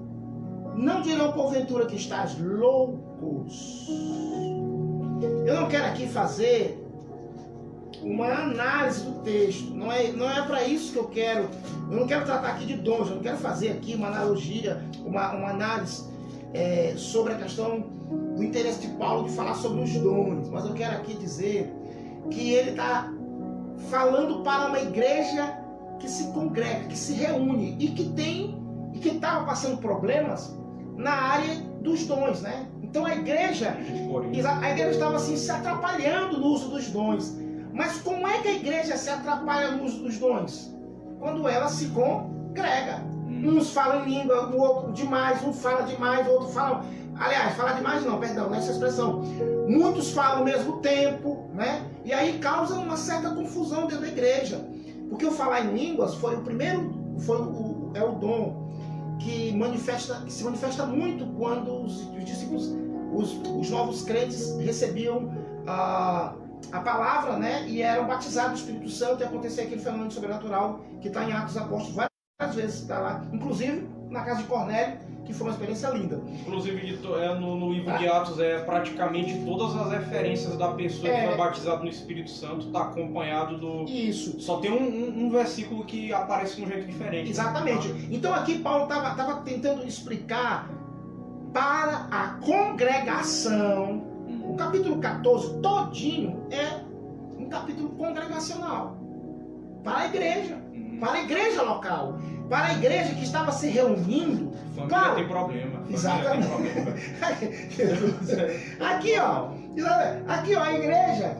não dirão porventura que estás loucos. Eu não quero aqui fazer uma análise do texto, não é para isso que eu quero. Eu não quero tratar aqui de dons, eu não quero fazer aqui uma analogia, uma análise sobre a questão do interesse de Paulo de falar sobre os dons, mas eu quero aqui dizer que ele está falando para uma igreja que se congrega, que se reúne e que estava passando problemas na área dos dons, né? Então a igreja estava assim se atrapalhando no uso dos dons. Mas como é que a igreja se atrapalha no uso dos dons? Quando ela se congrega. Uns falam em língua, o outro demais, um fala demais, o outro fala. Aliás, falar demais não, perdão, nessa expressão. Muitos falam ao mesmo tempo, né? E aí causa uma certa confusão dentro da igreja. Porque o falar em línguas foi o primeiro, é o dom que se manifesta muito quando os discípulos, os novos crentes recebiam a palavra, né? E eram batizados do Espírito Santo e acontecia aquele fenômeno sobrenatural que está em Atos dos Apóstolos várias vezes, está lá, inclusive na casa de Cornélio, que foi uma experiência linda. Inclusive no livro de Atos praticamente todas as referências da pessoa que foi batizada no Espírito Santo está acompanhado do... Isso. Só tem um versículo que aparece de um jeito diferente. Exatamente. Então aqui Paulo estava tentando explicar para a congregação. O capítulo 14 todinho é um capítulo congregacional. Para a igreja local. Para a igreja que estava se reunindo. Família tem problema. Exatamente. Aqui ó, a igreja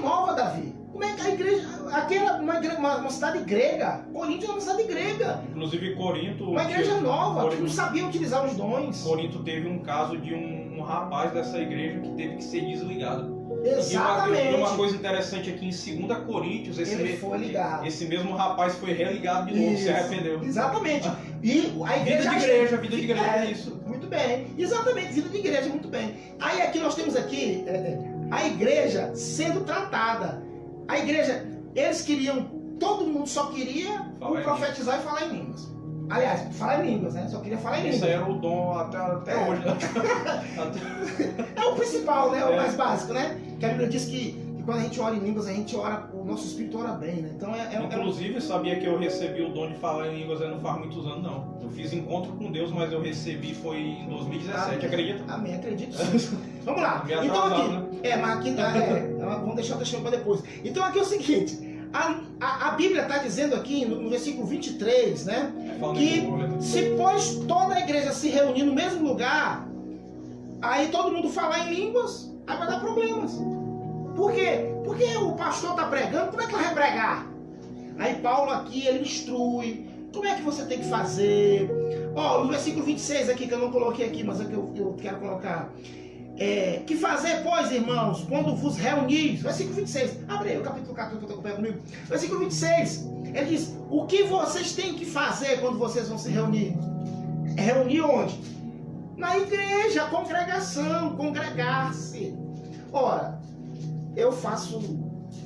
nova, Davi. Como é que a igreja, aqui era uma cidade grega. Corinto era uma cidade grega. Inclusive Corinto, uma igreja nova, que não sabia utilizar os dons. Corinto teve um caso de um rapaz dessa igreja que teve que ser desligado. Exatamente. E uma coisa interessante aqui em 2 Coríntios, esse mesmo rapaz foi religado de novo, se arrependeu. Exatamente. E a igreja vida de igreja é isso. Muito bem. Exatamente, vida de igreja, muito bem. Aí aqui nós temos aqui a igreja sendo tratada. A igreja, eles queriam, todo mundo só queria profetizar e falar em línguas. Aliás, falar em línguas, né? Só queria falar em línguas. Isso aí era o dom até hoje, né? É o principal, né? O mais básico, né? Que a Bíblia diz que quando a gente ora em línguas, a gente ora, o nosso espírito ora bem, né? Então Inclusive, sabia que eu recebi o dom de falar em línguas não faz muitos anos, não. Eu fiz encontro com Deus, mas eu recebi foi em 2017, acredita? Amém, acredito sim. Vamos lá. Me Então atrasado, aqui, mas aqui, vamos deixar para depois. Então aqui é o seguinte, a Bíblia está dizendo aqui no versículo 23, né? Que se pois toda a igreja se reunir no mesmo lugar, aí todo mundo falar em línguas, aí vai dar problemas. Por quê? Porque o pastor está pregando, como é que ele vai pregar? Aí Paulo aqui, ele instrui, como é que você tem que fazer. Ó, no versículo 26 aqui, que eu não coloquei aqui, mas é que eu quero colocar. Que fazer, pois, irmãos, quando vos reunis? Versículo 26. Abre aí o capítulo 14, que eu estou comigo. Versículo 26. Ele diz, o que vocês têm que fazer quando vocês vão se reunir? Reunir onde? Na igreja, congregação, congregar-se. Ora, eu faço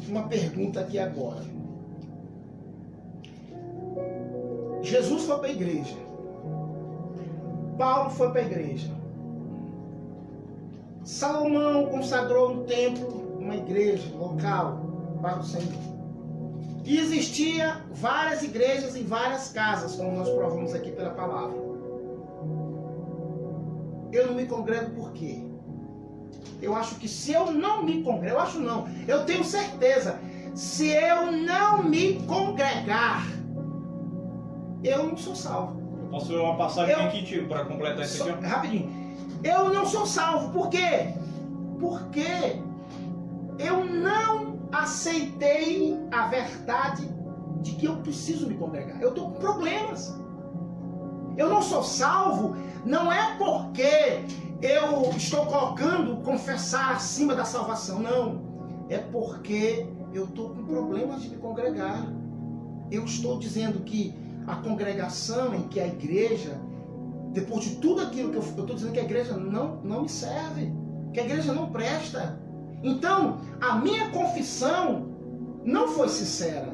uma pergunta aqui agora. Jesus foi para a igreja. Paulo foi para a igreja. Salomão consagrou um templo, uma igreja local para o Senhor. E existia várias igrejas em várias casas, como nós provamos aqui pela palavra. Eu não me congrego por quê? Eu acho que se eu não me congrego, eu tenho certeza, se eu não me congregar, eu não sou salvo. Eu posso ver uma passagem aqui, tio, para completar isso aqui? Rapidinho. Eu não sou salvo. Por quê? Porque eu não aceitei a verdade de que eu preciso me congregar. Eu estou com problemas. Eu não sou salvo, não é porque eu estou colocando confessar acima da salvação, não. É porque eu estou com problemas de me congregar. Eu estou dizendo que a congregação, em que a igreja, depois de tudo aquilo que eu estou dizendo, que a igreja não me serve, que a igreja não presta. Então, a minha confissão não foi sincera.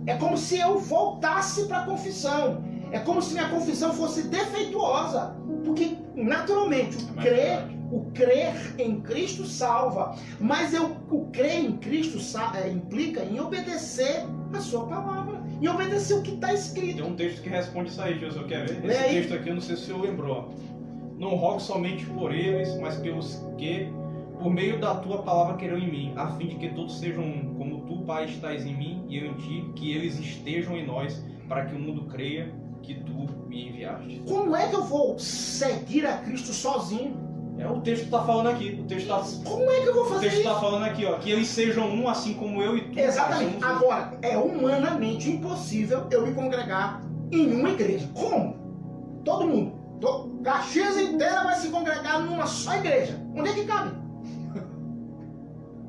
É como se eu voltasse para a confissão. É como se minha confissão fosse defeituosa. Porque, naturalmente, o crer em Cristo salva. Mas o crer em Cristo implica em obedecer a sua palavra. Em obedecer o que está escrito. Tem um texto que responde isso aí, Jesus. Quer ver? Esse texto aqui, eu não sei se o senhor lembrou. Não rogo somente por eles, mas pelos que, por meio da tua palavra, queiram em mim, a fim de que todos sejam um, como tu, Pai, estás em mim e eu em ti, que eles estejam em nós, para que o mundo creia que tu me enviaste. Como é que eu vou seguir a Cristo sozinho? É o texto que está falando aqui. Como é que eu vou fazer isso? O texto está falando aqui, ó, que eles sejam um, assim como eu e tu. Exatamente. Agora, é humanamente impossível eu me congregar em uma igreja. Como? Todo mundo. Caxias inteira vai se congregar numa só igreja. Onde é que cabe?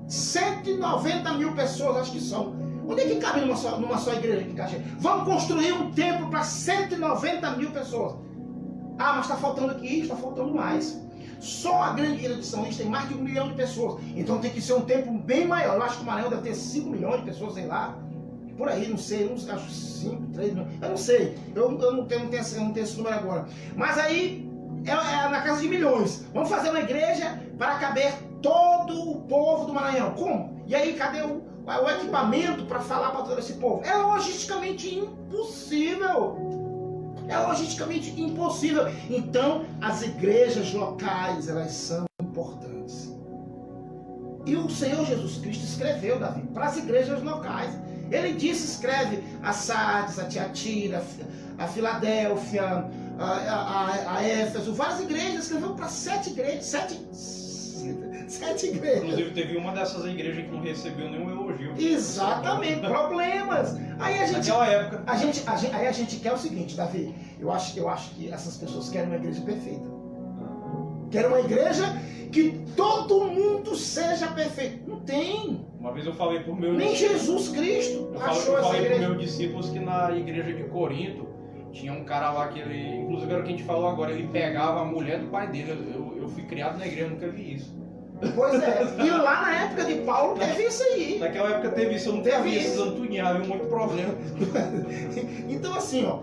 190 mil pessoas, acho que são. Onde é que cabe numa só igreja aqui em Caxias? Vamos construir um templo para 190 mil pessoas. Ah, mas está faltando aqui, está faltando mais. Só a grande igreja de São Luís tem mais de 1 milhão de pessoas. Então tem que ser um templo bem maior. Eu acho que o Maranhão deve ter 5 milhões de pessoas, sei lá. Por aí, não sei. Uns acho 5, 3 milhões. Eu não sei. Eu não tenho esse número agora. Mas aí é na casa de milhões. Vamos fazer uma igreja para caber todo o povo do Maranhão. Como? E aí, cadê o equipamento para falar para todo esse povo? É logisticamente impossível. É logisticamente impossível. Então, as igrejas locais, elas são importantes. E o Senhor Jesus Cristo escreveu, Davi, para as igrejas locais. Ele disse, escreve a Sardes, a Tiatira, a Filadélfia, a Éfeso, várias igrejas, escreveu para 7 igrejas, 7 igrejas. Inclusive teve uma dessas igrejas que não recebeu nenhum elogio. Exatamente, problemas. Aí a gente, naquela época. Aí a gente quer o seguinte, Davi, eu acho que essas pessoas querem uma igreja perfeita. Querem uma igreja que todo mundo seja perfeito. Não tem. Uma vez eu falei pro meu Nem Jesus Cristo achou eu essa falei igreja. para meus discípulos que na igreja de Corinto tinha um cara lá que ele, inclusive era o que a gente falou agora, ele pegava a mulher do pai dele. Eu fui criado na igreja, eu nunca vi isso. Pois é, e lá na época de Paulo teve isso aí. Naquela época teve isso, eu não teve esses antuninhos, havia muito problema. Então assim, ó,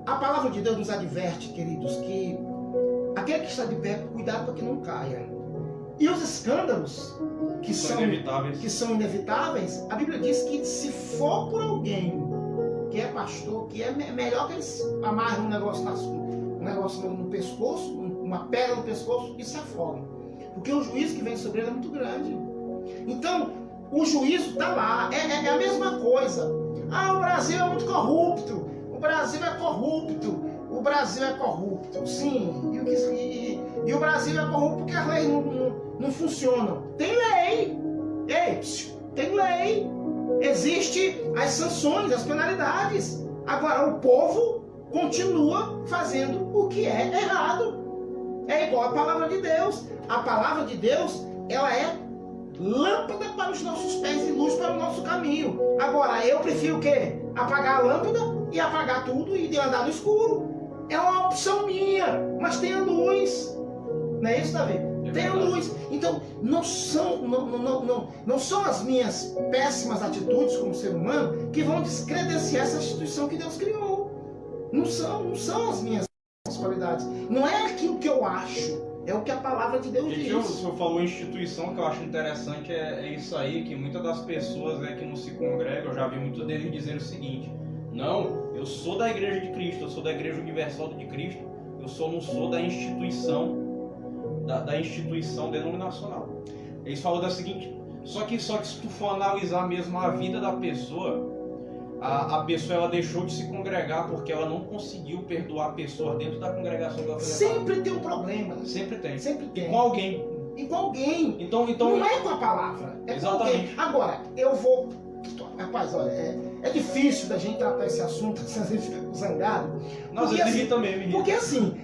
A palavra de Deus nos adverte, queridos, que aquele que está de pé, cuidado para que não caia. E os escândalos que são inevitáveis, a Bíblia diz que se for por alguém que é pastor, que é melhor que eles amarrem um negócio no pescoço, uma pedra no pescoço e se afogam. Porque o juízo que vem sobre ele é muito grande. Então, o juízo está lá. É a mesma coisa. O Brasil é muito corrupto. O Brasil é corrupto. O Brasil é corrupto. Sim. E o Brasil é corrupto porque as leis não funcionam. Tem lei. Tem lei. Existem as sanções, as penalidades. Agora, o povo continua fazendo o que é errado. É igual a palavra de Deus. A palavra de Deus, ela é lâmpada para os nossos pés e luz para o nosso caminho. Agora, eu prefiro o quê? Apagar a lâmpada e apagar tudo e andar no escuro. É uma opção minha, mas tem a luz. Não é isso, Davi? Tem a luz. Então, não são as minhas péssimas atitudes como ser humano que vão descredenciar essa instituição que Deus criou. Não são as minhas qualidades. Não é aquilo que eu acho, é o que a palavra de Deus diz. O senhor falou instituição, que eu acho interessante, é isso aí, que muitas das pessoas que não se congregam, eu já vi muitos deles dizendo o seguinte: não, eu sou da Igreja de Cristo, eu sou da Igreja Universal de Cristo, eu não sou da instituição, da instituição denominacional. Eles falam da seguinte, só que se tu for analisar mesmo a vida da pessoa, a pessoa ela deixou de se congregar porque ela não conseguiu perdoar pessoas dentro da congregação que ela fazia parte. Sempre tem um problema. Sempre tem. Sempre tem. E com alguém. E com alguém. Então, não é com a palavra. É exatamente. Com alguém. Agora, eu vou... Rapaz, olha, é difícil da gente tratar esse assunto, às vezes a gente fica zangado. Às vezes irrita mesmo. Porque assim,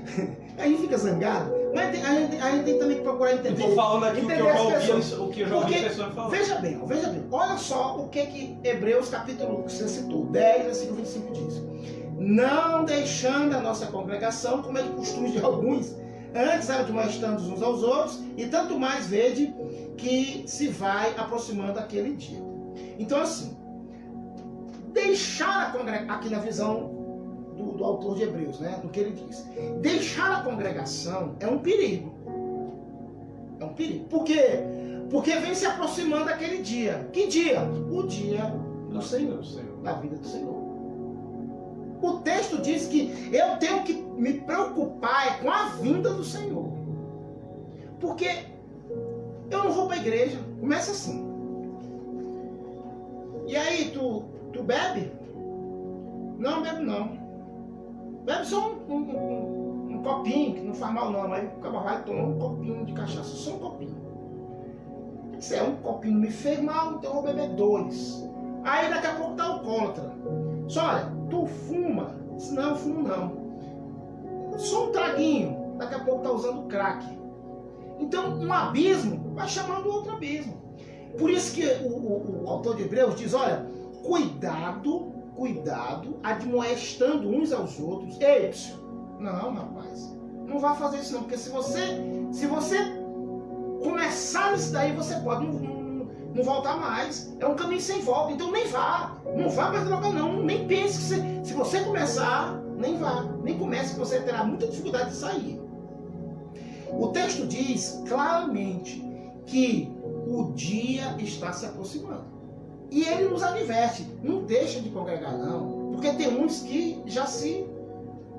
a gente fica zangado, mas a gente tem também que procurar entender. Eu tô falando aqui o que eu já ouvi a pessoa falar. Veja bem, olha só o que Hebreus capítulo que você citou, 10, versículo 25 diz. Não deixando a nossa congregação, como é de costume de alguns, antes admoestando uns aos outros, e tanto mais vede que se vai aproximando aquele dia. Então assim, deixar a congregação, aqui na visão do autor de Hebreus, né, do que ele diz, deixar a congregação é um perigo. É um perigo. Por quê? Porque vem se aproximando aquele dia. Que dia? O dia do Senhor, da vida do Senhor. O texto diz que eu tenho que me preocupar com a vinda do Senhor. Porque eu não vou para a igreja. Começa assim. E aí, tu bebe? Não, bebe não. Bebe só um copinho, que não faz mal não. Aí o cara vai tomar um copinho de cachaça, só um copinho. Se é um copinho me fez mal, então eu vou beber 2. Aí daqui a pouco tá alcoólatra. Só olha, tu fuma? Não, eu fumo não. Só um traguinho, daqui a pouco tá usando crack. Então um abismo vai chamando outro abismo. Por isso que o autor de Hebreus diz, olha, cuidado, admoestando uns aos outros. Ei, não, rapaz, não vai fazer isso não, porque se você começar isso daí, você pode não voltar mais. É um caminho sem volta, então nem vá. Não vá mais droga não, nem pense que se você começar, nem vá. Nem comece, que você terá muita dificuldade de sair. O texto diz claramente que o dia está se aproximando. E ele nos adverte, não deixa de congregar não, porque tem uns que já se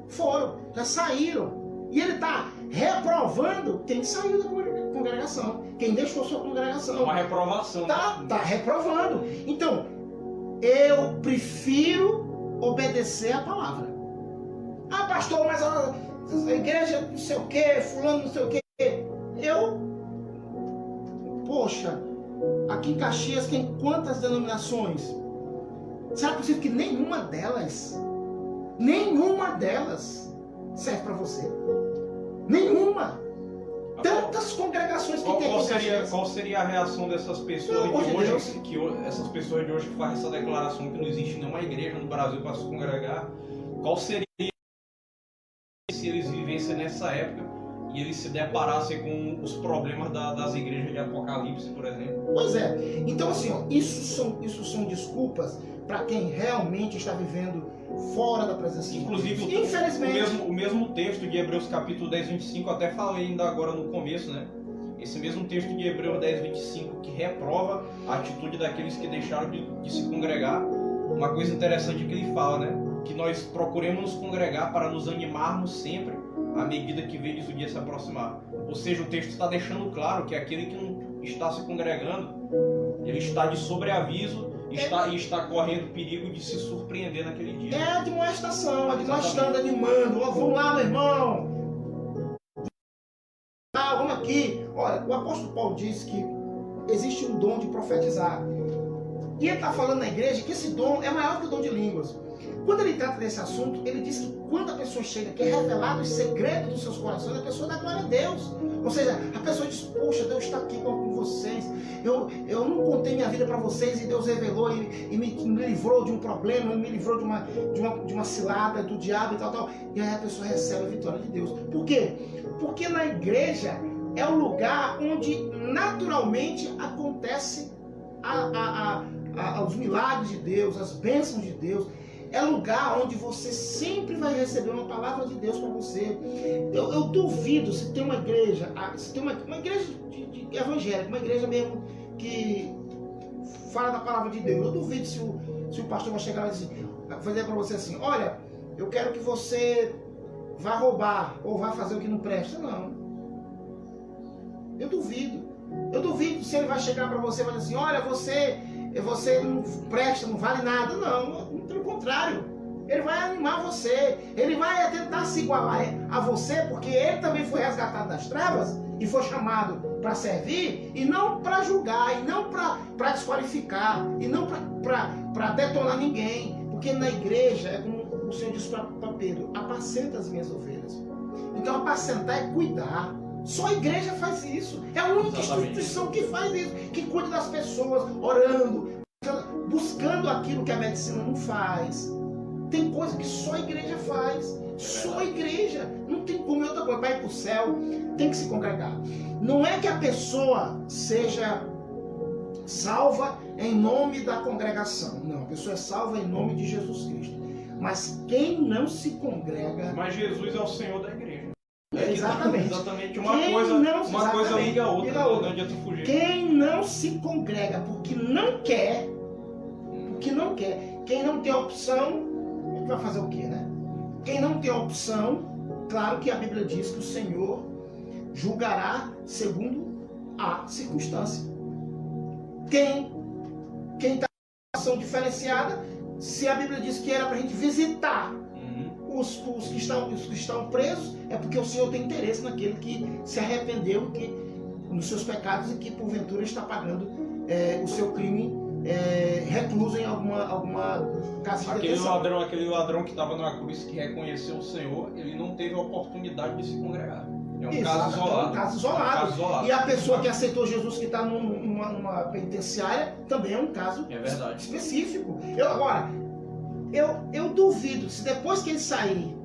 foram, já saíram. E ele está reprovando quem saiu da congregação, quem deixou sua congregação. Uma reprovação. Tá reprovando. Então, eu prefiro obedecer a palavra. Ah, pastor, mas a igreja não sei o que, fulano não sei o que. Poxa, aqui em Caxias tem quantas denominações? Será possível que nenhuma delas serve para você? Nenhuma! Tantas congregações que tem aqui em Caxias. Qual seria a reação dessas pessoas essas pessoas de hoje que fazem essa declaração que não existe nenhuma igreja no Brasil para se congregar? Qual seria se eles vivessem nessa época e eles se deparassem com os problemas das igrejas de Apocalipse, por exemplo? Pois é. Então assim, ó, isso são desculpas para quem realmente está vivendo fora da presença de Deus. Inclusive, Infelizmente, o mesmo texto de Hebreus capítulo 10, 25, eu até falei ainda agora no começo, né? Esse mesmo texto de Hebreus 10, 25, que reprova a atitude daqueles que deixaram de se congregar. Uma coisa interessante que ele fala, né? Que nós procuremos nos congregar para nos animarmos sempre à medida que vedes o dia se aproximar. Ou seja, o texto está deixando claro que aquele que não está se congregando, ele está de sobreaviso e está correndo perigo de se surpreender naquele dia. É admoestação, admoestando, animando. Ó, vamos lá, meu irmão. Vamos aqui. Olha, o apóstolo Paulo diz que existe um dom de profetizar. E ele está falando na igreja que esse dom é maior que o dom de línguas. Quando ele trata desse assunto, ele diz que quando a pessoa chega, que é revelado os segredos dos seus corações, a pessoa dá glória a Deus. Ou seja, a pessoa diz, poxa, Deus está aqui com vocês. Eu não contei minha vida para vocês e Deus revelou e me livrou de um problema, me livrou de uma cilada do diabo e tal. E aí a pessoa recebe a vitória de Deus. Por quê? Porque na igreja é o lugar onde naturalmente acontece os milagres de Deus, as bênçãos de Deus. É lugar onde você sempre vai receber uma palavra de Deus para você. Eu duvido se tem uma igreja, se tem uma igreja de evangélica, uma igreja mesmo que fala da palavra de Deus. Eu duvido se o pastor vai chegar e dizer para você assim, olha, eu quero que você vá roubar ou vá fazer o que não presta. Não. Eu duvido. Eu duvido se ele vai chegar para você e vai dizer assim, olha, você não presta, não vale nada. Não, pelo contrário. Ele vai animar você. Ele vai tentar se igualar a você, porque ele também foi resgatado das trevas e foi chamado para servir, e não para julgar, e não para desqualificar, e não para detonar ninguém. Porque na igreja, é como o Senhor disse para Pedro, apacenta as minhas ovelhas. Então apacentar é cuidar. Só a igreja faz isso. É a única instituição que faz isso, que cuida das pessoas, orando, buscando aquilo que a medicina não faz. Tem coisa que só a igreja faz. Só a igreja. Não tem como outra coisa. Vai para o céu, tem que se congregar. Não é que a pessoa seja salva em nome da congregação. Não, a pessoa é salva em nome de Jesus Cristo. Mas quem não se congrega... Mas Jesus é o Senhor da igreja. Exatamente. Exatamente. Uma coisa liga a outra. Não adianta fugir. Quem não se congrega porque não quer, quem não tem opção, ele vai fazer o quê, né? Quem não tem opção, claro que a Bíblia diz que o Senhor julgará segundo a circunstância. Quem está em situação diferenciada, se a Bíblia diz que era para a gente visitar os que estão presos, é porque o Senhor tem interesse naquele que se arrependeu nos seus pecados e que porventura está pagando o seu crime recluso em alguma casa de detenção. Aquele ladrão que estava na cruz, que reconheceu o Senhor, ele não teve a oportunidade de se congregar. É um caso isolado. É um caso isolado. E a pessoa que aceitou Jesus, que está numa penitenciária, também é um caso específico. Eu duvido se depois que ele sair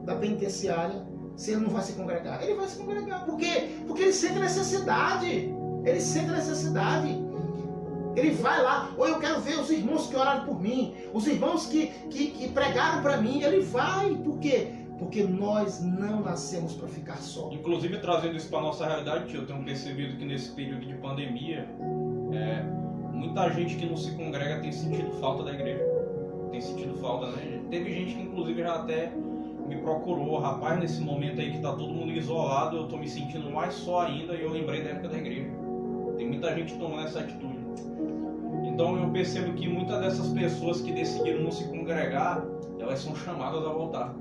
da penitenciária, se ele não vai se congregar. Ele vai se congregar. Por quê? Porque ele sente necessidade. Ele sente necessidade. Ele vai lá. Ou eu quero ver os irmãos que oraram por mim. Os irmãos que pregaram para mim. Ele vai. Por quê? Porque nós não nascemos para ficar só. Inclusive, trazendo isso para a nossa realidade, tio, eu tenho percebido que nesse período de pandemia, muita gente que não se congrega tem sentido falta da igreja. Tem sentido falta, né? Teve gente que inclusive já até me procurou, rapaz, nesse momento aí que tá todo mundo isolado, eu tô me sentindo mais só ainda, e eu lembrei da época da igreja. Tem muita gente tomando essa atitude. Então eu percebo que muitas dessas pessoas que decidiram não se congregar, elas são chamadas a voltar.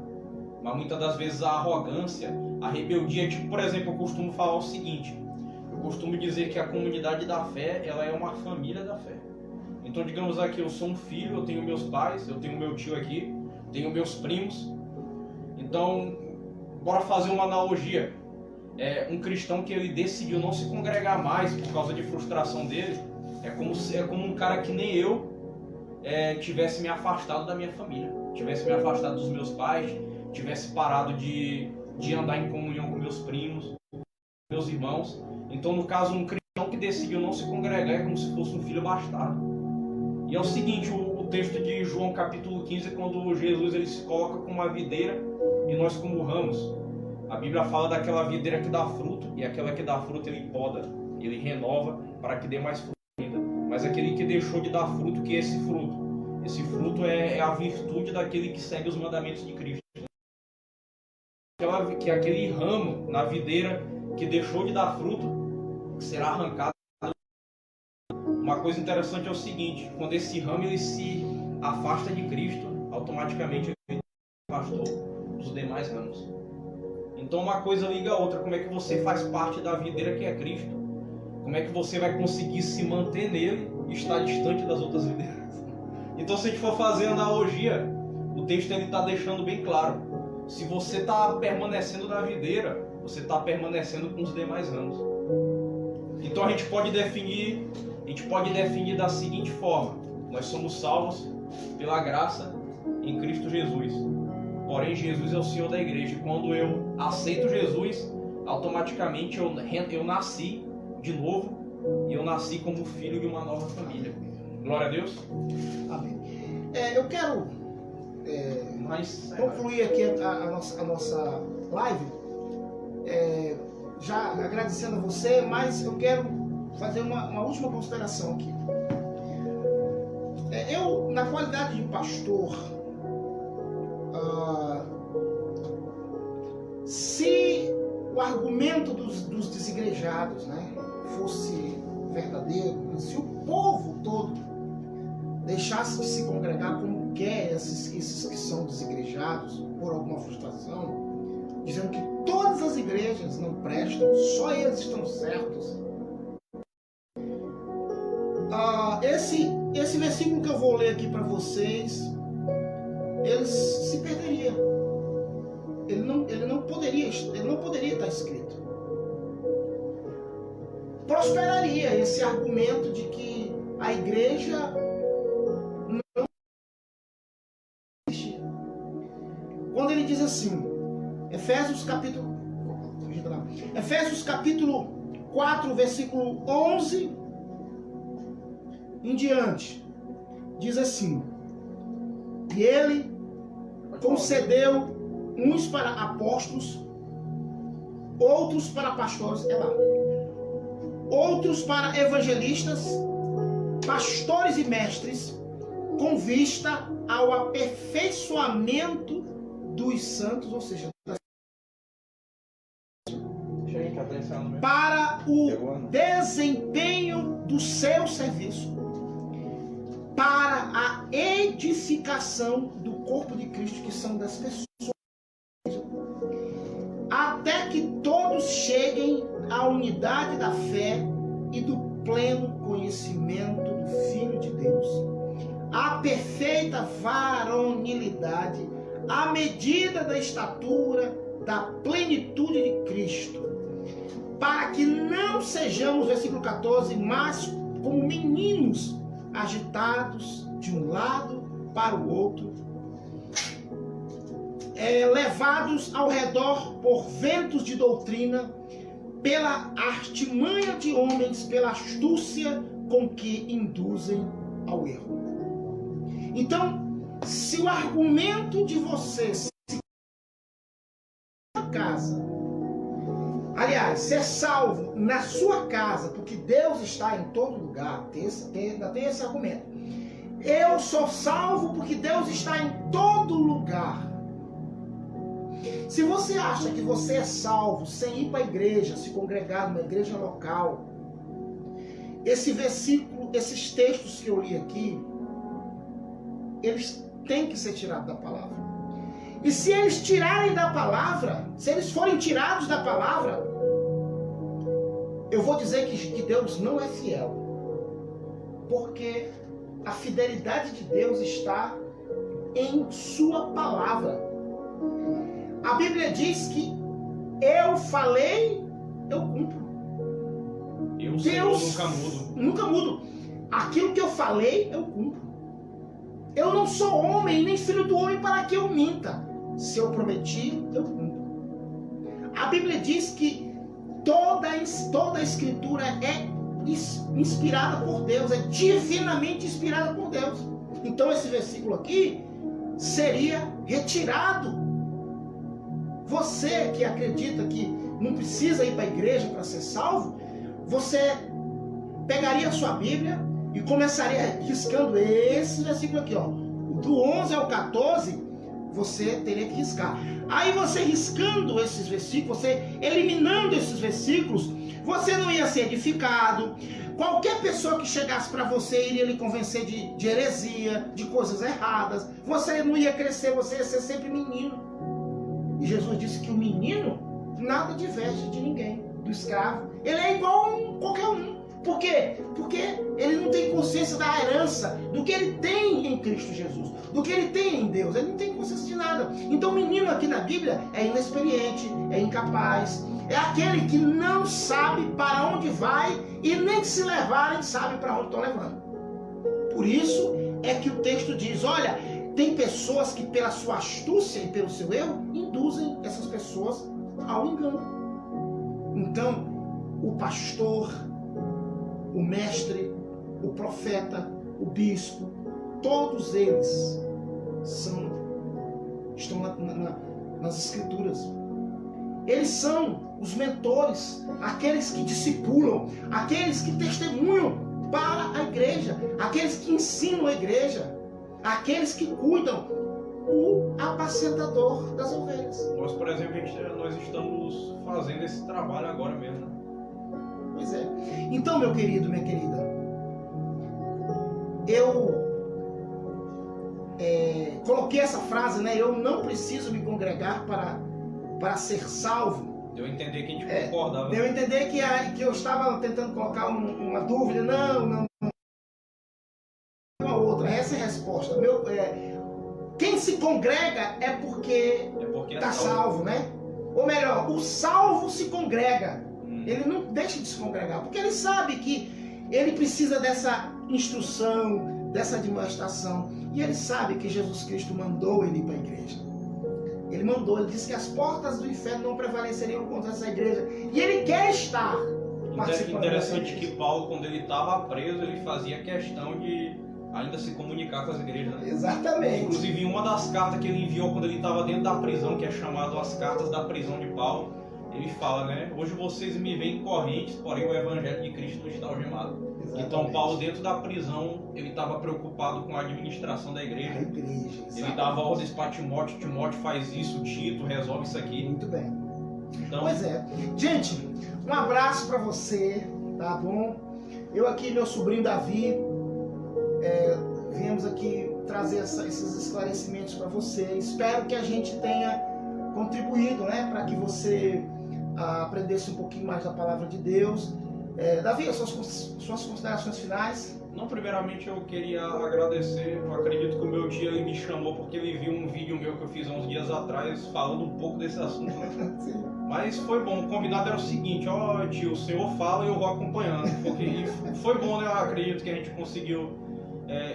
Mas muitas das vezes a arrogância, a rebeldia, tipo, por exemplo, eu costumo falar o seguinte, eu costumo dizer que a comunidade da fé, ela é uma família da fé. Então, digamos aqui, eu sou um filho, eu tenho meus pais, eu tenho meu tio aqui, tenho meus primos. Então, bora fazer uma analogia. Um cristão que ele decidiu não se congregar mais por causa de frustração dele, é como um cara que nem eu tivesse me afastado da minha família, tivesse me afastado dos meus pais, tivesse parado de andar em comunhão com meus primos, meus irmãos. Então, no caso, um cristão que decidiu não se congregar é como se fosse um filho bastardo. E é o seguinte, o texto de João capítulo 15, quando Jesus ele se coloca como uma videira e nós como ramos. A Bíblia fala daquela videira que dá fruto, e aquela que dá fruto ele poda, ele renova para que dê mais fruto ainda. Mas aquele que deixou de dar fruto, que é esse fruto? Esse fruto é a virtude daquele que segue os mandamentos de Cristo. Que é aquele ramo na videira que deixou de dar fruto, será arrancado. Uma coisa interessante é o seguinte: quando esse ramo ele se afasta de Cristo, automaticamente ele se afastou dos demais ramos. Então uma coisa liga a outra. Como é que você faz parte da videira que é Cristo? Como é que você vai conseguir se manter nele e estar distante das outras videiras? Então, se a gente for fazer analogia, o texto está deixando bem claro. Se você está permanecendo na videira, você está permanecendo com os demais ramos. Então a gente pode definir da seguinte forma: nós somos salvos pela graça em Cristo Jesus. Porém, Jesus é o Senhor da igreja. E quando eu aceito Jesus, automaticamente eu nasci de novo, e eu nasci como filho de uma nova família. Glória a Deus. Amém. Eu quero concluir aqui a nossa live, já agradecendo a você, mas eu quero fazer uma última consideração aqui. Eu, na qualidade de pastor, se o argumento dos desigrejados, né, fosse verdadeiro, se o povo todo deixasse de se congregar como quer esses que são desigrejados por alguma frustração, dizendo que todas as igrejas não prestam, só eles estão certos, esse versículo que eu vou ler aqui para vocês, ele se perderia. Ele não poderia estar escrito. Prosperaria esse argumento de que a igreja não existe. Quando ele diz assim, Efésios capítulo 4, versículo 11 em diante, diz assim: e ele concedeu uns para apóstolos, outros para pastores, outros para evangelistas, pastores e mestres, com vista ao aperfeiçoamento dos santos, ou seja, para o desempenho do seu serviço, para a edificação do corpo de Cristo, que são das pessoas, até que todos cheguem à unidade da fé e do pleno conhecimento do Filho de Deus, à perfeita varonilidade, à medida da estatura da plenitude de Cristo, para que não sejamos, versículo 14, mas como meninos agitados de um lado para o outro, levados ao redor por ventos de doutrina, pela artimanha de homens, pela astúcia com que induzem ao erro. Então, se o argumento de você se casa, aliás, ser salvo na sua casa, porque Deus está em todo lugar, ainda tem esse argumento. Eu sou salvo porque Deus está em todo lugar. Se você acha que você é salvo sem ir para a igreja, se congregar numa igreja local, esse versículo, esses textos que eu li aqui, eles têm que ser tirados da palavra. E se eles tirarem da palavra, se eles forem tirados da palavra, eu vou dizer que Deus não é fiel. Porque a fidelidade de Deus está em sua palavra. A Bíblia diz que eu falei, eu cumpro. Deus nunca mudo. Aquilo que eu falei, eu cumpro. Eu não sou homem, nem filho do homem para que eu minta. Se eu prometi, eu cumpro. A Bíblia diz que toda a Escritura é inspirada por Deus, é divinamente inspirada por Deus. Então esse versículo aqui seria retirado. Você que acredita que não precisa ir para a igreja para ser salvo, você pegaria a sua Bíblia e começaria riscando esse versículo aqui, ó. Do 11 ao 14, você teria que riscar. Aí você riscando esses versículos, você eliminando esses versículos, você não ia ser edificado. Qualquer pessoa que chegasse para você iria lhe convencer de heresia, de coisas erradas. Você não ia crescer, você ia ser sempre menino. E Jesus disse que o menino nada diverge de ninguém, do escravo. Ele é igual a qualquer um. Por quê? Porque ele não tem consciência da herança, do que ele tem em Cristo Jesus, do que ele tem em Deus. Ele não tem consciência de nada. Então o menino aqui na Bíblia é inexperiente, é incapaz, é aquele que não sabe para onde vai e nem se levarem sabe para onde estão levando. Por isso é que o texto diz, olha, tem pessoas que pela sua astúcia e pelo seu erro induzem essas pessoas ao engano. Então, o pastor, o mestre, o profeta, o bispo, todos eles estão nas escrituras. Eles são os mentores, aqueles que discipulam, aqueles que testemunham para a igreja, aqueles que ensinam a igreja, aqueles que cuidam, o apacentador das ovelhas. Nós, por exemplo, nós estamos fazendo esse trabalho agora mesmo. Pois é. Então, meu querido, minha querida, eu coloquei essa frase, né? Eu não preciso me congregar para ser salvo. Deu a entender que a gente concordava. Deu a entender que eu estava tentando colocar uma dúvida. Não. Uma outra. Essa é a resposta. Quem se congrega é porque está salvo, né? Ou melhor, o salvo se congrega. Ele não deixa de se congregar, porque ele sabe que ele precisa dessa instrução, dessa demonstração. E ele sabe que Jesus Cristo mandou ele ir para a igreja. Ele disse que as portas do inferno não prevaleceriam contra essa igreja. E ele quer estar participando. Interessante que Paulo, quando ele estava preso, ele fazia questão de ainda se comunicar com as igrejas, né? Exatamente. Inclusive, em uma das cartas que ele enviou quando ele estava dentro da prisão, que é chamado as cartas da prisão de Paulo, ele fala, né? Hoje vocês me veem correntes, porém o evangelho de Cristo não está algemado. Exatamente. Então Paulo, dentro da prisão, ele estava preocupado com a administração da igreja. Ele dava ordens para Timóteo, Timóteo faz isso, Tito resolve isso aqui. Muito bem. Então, pois é. Gente, um abraço para você, tá bom? Eu aqui, meu sobrinho Davi, viemos aqui trazer esses esclarecimentos para você. Espero que a gente tenha contribuído, né, para que você aprendesse um pouquinho mais da palavra de Deus. Davi, as suas considerações finais? Não, primeiramente eu queria agradecer. Eu acredito que o meu tio ele me chamou porque ele viu um vídeo meu que eu fiz há uns dias atrás falando um pouco desse assunto, né? Sim. Mas foi bom. O combinado era o seguinte: ó, tio, o senhor fala e eu vou acompanhando. Porque foi bom, né? Eu acredito que a gente conseguiu.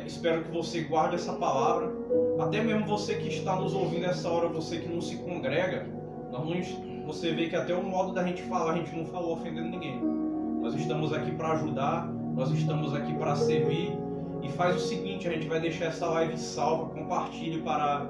Espero que você guarde essa palavra. Até mesmo você que está nos ouvindo nessa hora, você que não se congrega, você vê que até o modo da gente falar, a gente não falou ofendendo ninguém. Nós estamos aqui para ajudar, nós estamos aqui para servir. E faz o seguinte, a gente vai deixar essa live salva, compartilhe para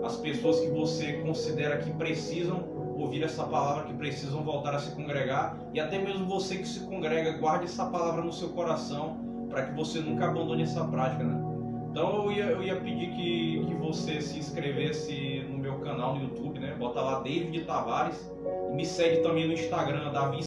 as pessoas que você considera que precisam ouvir essa palavra, que precisam voltar a se congregar. E até mesmo você que se congrega, guarde essa palavra no seu coração, para que você nunca abandone essa prática, né? Então eu ia pedir que você se inscrevesse no meu canal no YouTube, né? Bota lá David Tavares. E me segue também no Instagram, Davi